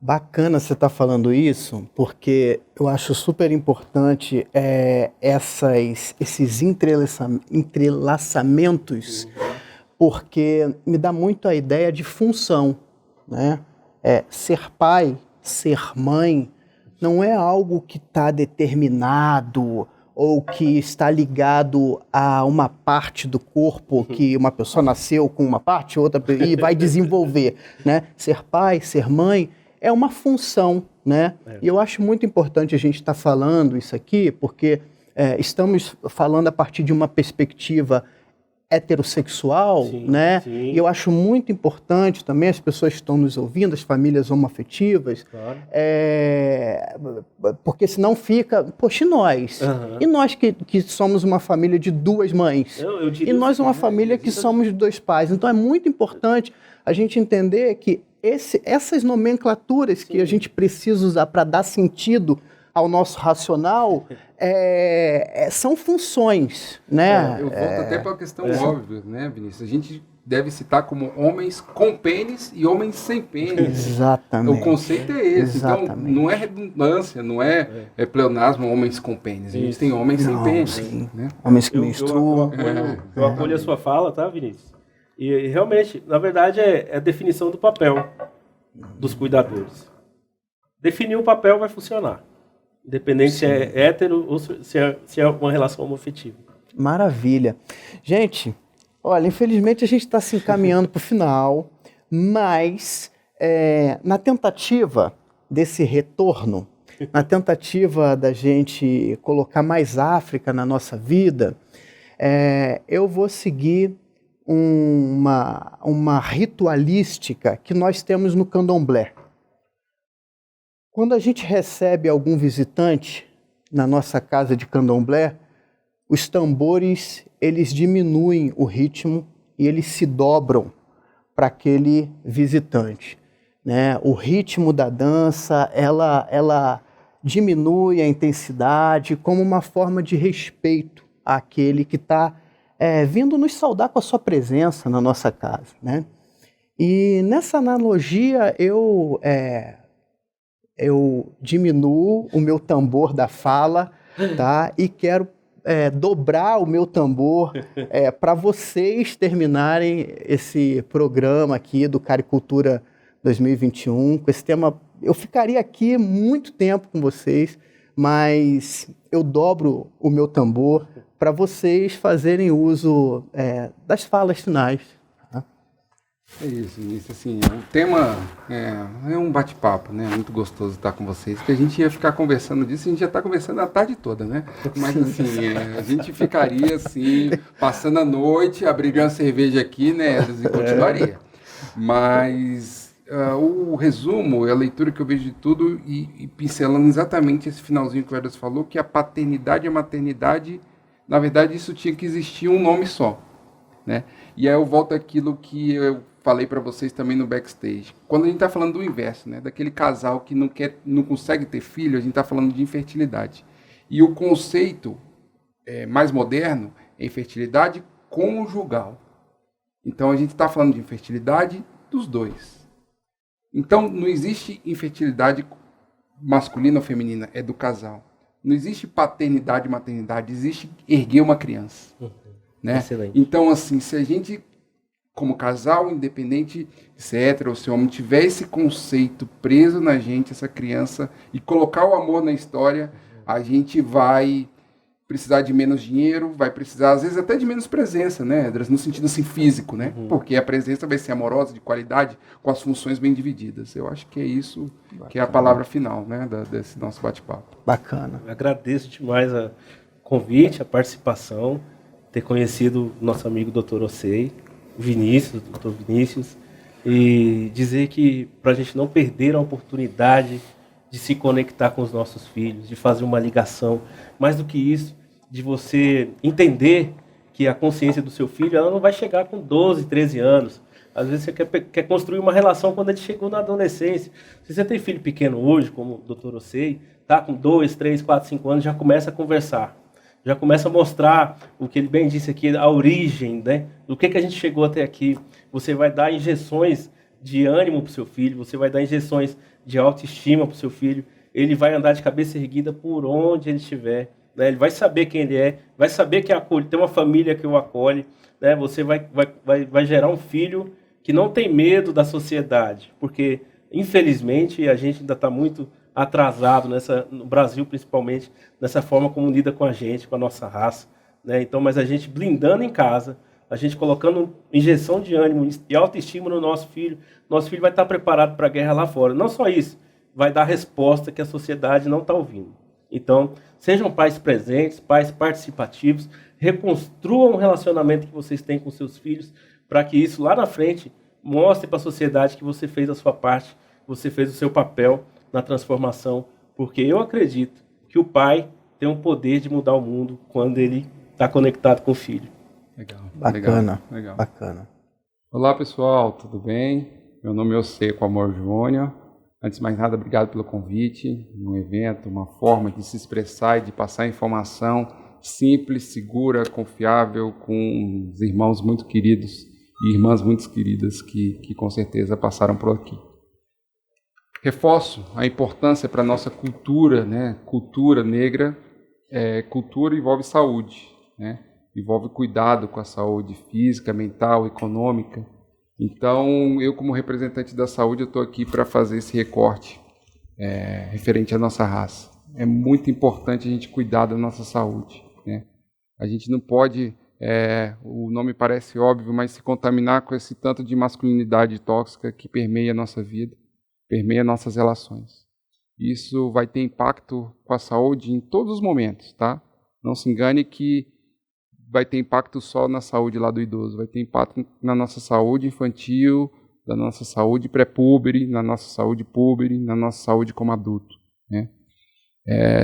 Bacana você estar falando isso, porque eu acho super importante esses entrelaçamentos, porque me dá muito a ideia de função, né? Ser pai, ser mãe, não é algo que está determinado ou que está ligado a uma parte do corpo, que uma pessoa nasceu com uma parte, outra e vai desenvolver, né? Ser pai, ser mãe é uma função, né? E eu acho muito importante a gente estar falando isso aqui, porque estamos falando a partir de uma perspectiva heterossexual, sim, né? Sim. E eu acho muito importante também, as pessoas que estão nos ouvindo, as famílias homoafetivas, claro. Porque senão fica, poxa, e nós? Uhum. E nós que somos uma família de duas mães? E nós uma família que somos de dois pais. Então é muito importante a gente entender que essas nomenclaturas que a gente precisa usar para dar sentido ao nosso racional são funções, né? Eu volto até para a questão óbvia, né, Vinícius? A gente deve citar como homens com pênis e homens sem pênis. Exatamente. O conceito é esse. Exatamente. Então, não é redundância, não é pleonasmo homens com pênis. A gente tem homens sem pênis. Né? Homens que menstruam. Eu acolho a sua fala, tá, Vinícius? E realmente, na verdade, é a definição do papel dos cuidadores. Definir o papel vai funcionar. Independente se é hétero ou se é uma relação homoafetiva. Maravilha. Gente, olha, infelizmente a gente está se encaminhando para o final, mas na tentativa desse retorno, na tentativa da gente colocar mais África na nossa vida, eu vou seguir uma ritualística que nós temos no candomblé. Quando a gente recebe algum visitante na nossa casa de candomblé, os tambores, eles diminuem o ritmo e eles se dobram para aquele visitante, né? O ritmo da dança, ela diminui a intensidade como uma forma de respeito àquele que está vindo nos saudar com a sua presença na nossa casa, né? E nessa analogia eu diminuo o meu tambor da fala, tá? E quero dobrar o meu tambor para vocês terminarem esse programa aqui do Caricultura 2021 com esse tema. Eu ficaria aqui muito tempo com vocês, mas eu dobro o meu tambor para vocês fazerem uso das falas finais. É isso, assim, o tema é um bate-papo, né? Muito gostoso estar com vocês, porque a gente ia ficar conversando disso, a gente já está conversando a tarde toda, né? Mas assim, a gente ficaria assim, passando a noite, abriria uma cerveja aqui, né? E continuaria. Mas o resumo, a leitura que eu vejo de tudo e pincelando exatamente esse finalzinho que o Edson falou, que a paternidade e a maternidade, na verdade, isso tinha que existir um nome só, né? E aí eu volto àquilo que eu falei para vocês também no backstage. Quando a gente está falando do inverso, né, daquele casal que não consegue ter filho, a gente está falando de infertilidade. E o conceito mais moderno é infertilidade conjugal. Então a gente está falando de infertilidade dos dois. Então não existe infertilidade masculina ou feminina, é do casal. Não existe paternidade e maternidade, existe erguer uma criança. Né? Excelente. Então, assim, se a gente, como casal, independente se é hétero ou se é homem, tiver esse conceito preso na gente, essa criança, e colocar o amor na história, a gente vai precisar de menos dinheiro, vai precisar, às vezes, até de menos presença, né, Edras? No sentido, assim, físico, né? Porque a presença vai ser amorosa, de qualidade, com as funções bem divididas. Eu acho que é isso que é a palavra final, né, desse nosso bate-papo. Bacana. Eu agradeço demais o convite, a participação, ter conhecido o nosso amigo Dr. Ocei, Vinícius, Dr. Vinícius, e dizer que para a gente não perder a oportunidade de se conectar com os nossos filhos, de fazer uma ligação, mais do que isso, de você entender que a consciência do seu filho ela não vai chegar com 12, 13 anos. Às vezes você quer construir uma relação quando ele chegou na adolescência. Se você tem filho pequeno hoje, como o Dr. Ocei, tá com 2, 3, 4, 5 anos, já começa a conversar. Já começa a mostrar o que ele bem disse aqui, a origem, né? Do que a gente chegou até aqui. Você vai dar injeções de ânimo para o seu filho, você vai dar injeções de autoestima para o seu filho, ele vai andar de cabeça erguida por onde ele estiver, né? Ele vai saber quem ele é, vai saber que tem uma família que o acolhe, né? Você vai gerar um filho que não tem medo da sociedade, porque, infelizmente, a gente ainda está muito atrasado no Brasil principalmente, nessa forma como lida com a gente, com a nossa raça, né? Então, mas a gente blindando em casa, a gente colocando injeção de ânimo e autoestima no nosso filho vai estar preparado para a guerra lá fora. Não só isso, vai dar a resposta que a sociedade não está ouvindo. Então, sejam pais presentes, pais participativos, reconstruam o relacionamento que vocês têm com seus filhos, para que isso lá na frente mostre para a sociedade que você fez a sua parte, você fez o seu papel na transformação, porque eu acredito que o pai tem um poder de mudar o mundo quando ele está conectado com o filho. Legal. Bacana. Legal. Bacana. Olá, pessoal, tudo bem? Meu nome é Ocei com Amor Júnior. Antes de mais nada, obrigado pelo convite, um evento, uma forma de se expressar e de passar informação simples, segura, confiável, com os irmãos muito queridos e irmãs muito queridas que com certeza passaram por aqui. Reforço a importância para a nossa cultura, né? Cultura negra, cultura envolve saúde, né? Envolve cuidado com a saúde física, mental, econômica. Então, eu como representante da saúde, eu estou aqui para fazer esse recorte referente à nossa raça. É muito importante a gente cuidar da nossa saúde, né? A gente não pode, o nome parece óbvio, mas se contaminar com esse tanto de masculinidade tóxica que permeia a nossa vida, permeia nossas relações. Isso vai ter impacto com a saúde em todos os momentos, tá? Não se engane que vai ter impacto só na saúde lá do idoso, vai ter impacto na nossa saúde infantil, na nossa saúde pré-púbere, na nossa saúde púbere, na nossa saúde como adulto, né?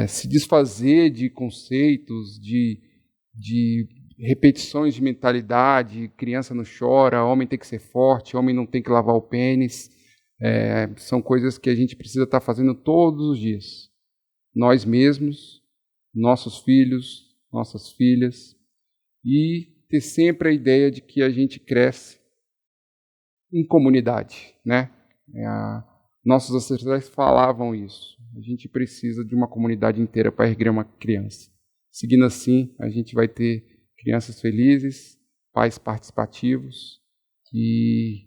Se desfazer de conceitos, de repetições de mentalidade, criança não chora, homem tem que ser forte, homem não tem que lavar o pênis, são coisas que a gente precisa estar fazendo todos os dias. nós mesmos, nossos filhos, nossas filhas, e ter sempre a ideia de que a gente cresce em comunidade, né? Nossos ancestrais falavam isso. A gente precisa de uma comunidade inteira para erguer uma criança. Seguindo assim, a gente vai ter crianças felizes, pais participativos e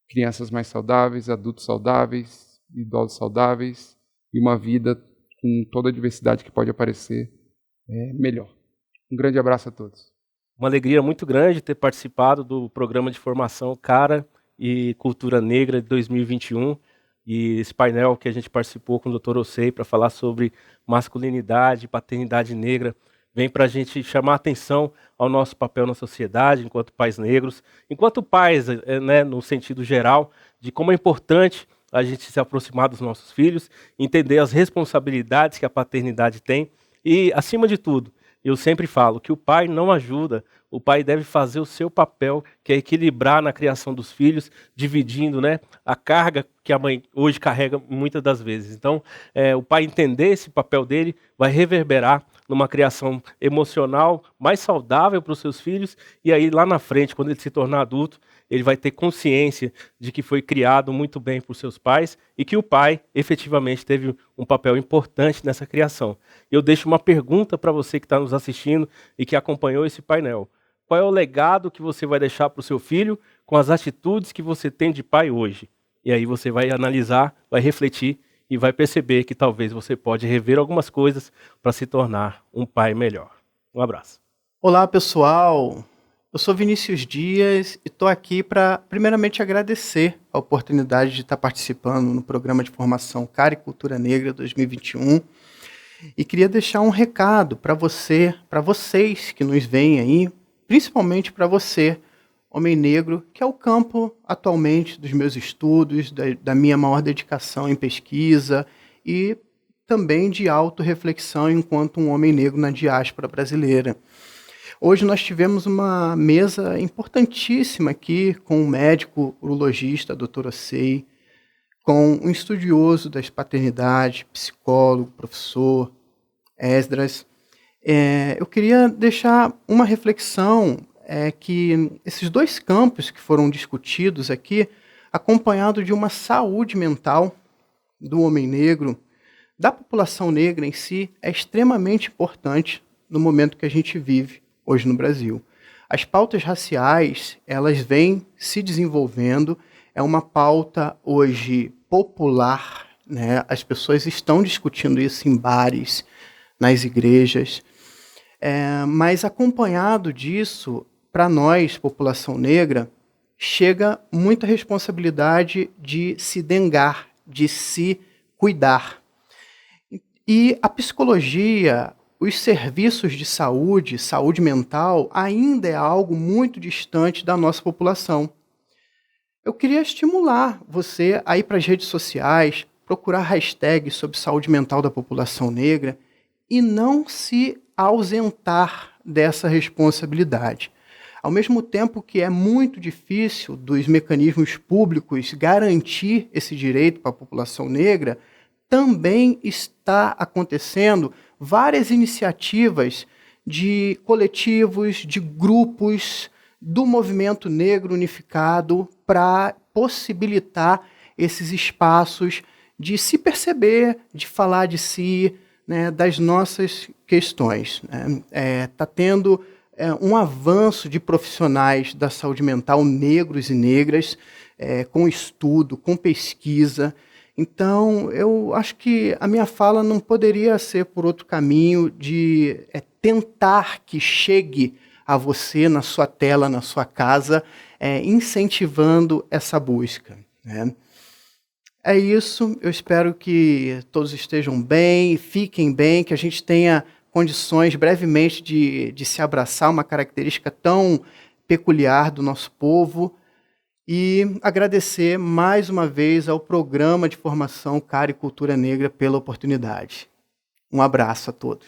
crianças mais saudáveis, adultos saudáveis, idosos saudáveis e uma vida com toda a diversidade que pode aparecer melhor. Um grande abraço a todos. Uma alegria muito grande ter participado do programa de formação Cara e Cultura Negra de 2021 e esse painel que a gente participou com o Dr. Osei para falar sobre masculinidade e paternidade negra vem para a gente chamar a atenção ao nosso papel na sociedade enquanto pais negros, enquanto pais, né, no sentido geral, de como é importante a gente se aproximar dos nossos filhos, entender as responsabilidades que a paternidade tem e, acima de tudo, eu sempre falo que o pai não ajuda, o pai deve fazer o seu papel, que é equilibrar na criação dos filhos, dividindo, né, a carga que a mãe hoje carrega muitas das vezes. Então, o pai entender esse papel dele vai reverberar numa criação emocional mais saudável para os seus filhos, e aí lá na frente, quando ele se tornar adulto, ele vai ter consciência de que foi criado muito bem por seus pais e que o pai efetivamente teve um papel importante nessa criação. Eu deixo uma pergunta para você que está nos assistindo e que acompanhou esse painel. Qual é o legado que você vai deixar para o seu filho com as atitudes que você tem de pai hoje? E aí você vai analisar, vai refletir e vai perceber que talvez você pode rever algumas coisas para se tornar um pai melhor. Um abraço. Olá, pessoal. Eu sou Vinícius Dias e estou aqui para, primeiramente, agradecer a oportunidade de estar participando no programa de formação Cara e Cultura Negra 2021. E queria deixar um recado para você, para vocês que nos veem aí, principalmente para você, homem negro, que é o campo atualmente dos meus estudos, da minha maior dedicação em pesquisa e também de autorreflexão enquanto um homem negro na diáspora brasileira. Hoje nós tivemos uma mesa importantíssima aqui com um médico urologista, Dr. Osei, com um estudioso das paternidades, psicólogo, professor, Esdras. Eu queria deixar uma reflexão que esses dois campos que foram discutidos aqui, acompanhado de uma saúde mental do homem negro, da população negra em si, é extremamente importante no momento que a gente vive hoje no Brasil. As pautas raciais, elas vêm se desenvolvendo, é uma pauta hoje popular, né? As pessoas estão discutindo isso em bares, nas igrejas, mas acompanhado disso, para nós, população negra, chega muita responsabilidade de se dengar, de se cuidar. E a psicologia, os serviços de saúde, saúde mental, ainda é algo muito distante da nossa população. Eu queria estimular você a ir para as redes sociais, procurar hashtags sobre saúde mental da população negra e não se ausentar dessa responsabilidade. Ao mesmo tempo que é muito difícil dos mecanismos públicos garantir esse direito para a população negra, também está acontecendo várias iniciativas de coletivos, de grupos do movimento negro unificado para possibilitar esses espaços de se perceber, de falar de si, né, das nossas questões. Está tendo um avanço de profissionais da saúde mental negros e negras, com estudo, com pesquisa. Então, eu acho que a minha fala não poderia ser por outro caminho de tentar que chegue a você na sua tela, na sua casa, incentivando essa busca, né? É isso, eu espero que todos estejam bem, fiquem bem, que a gente tenha condições brevemente de se abraçar, uma característica tão peculiar do nosso povo, e agradecer mais uma vez ao Programa de Formação Cara e Cultura Negra pela oportunidade. Um abraço a todos.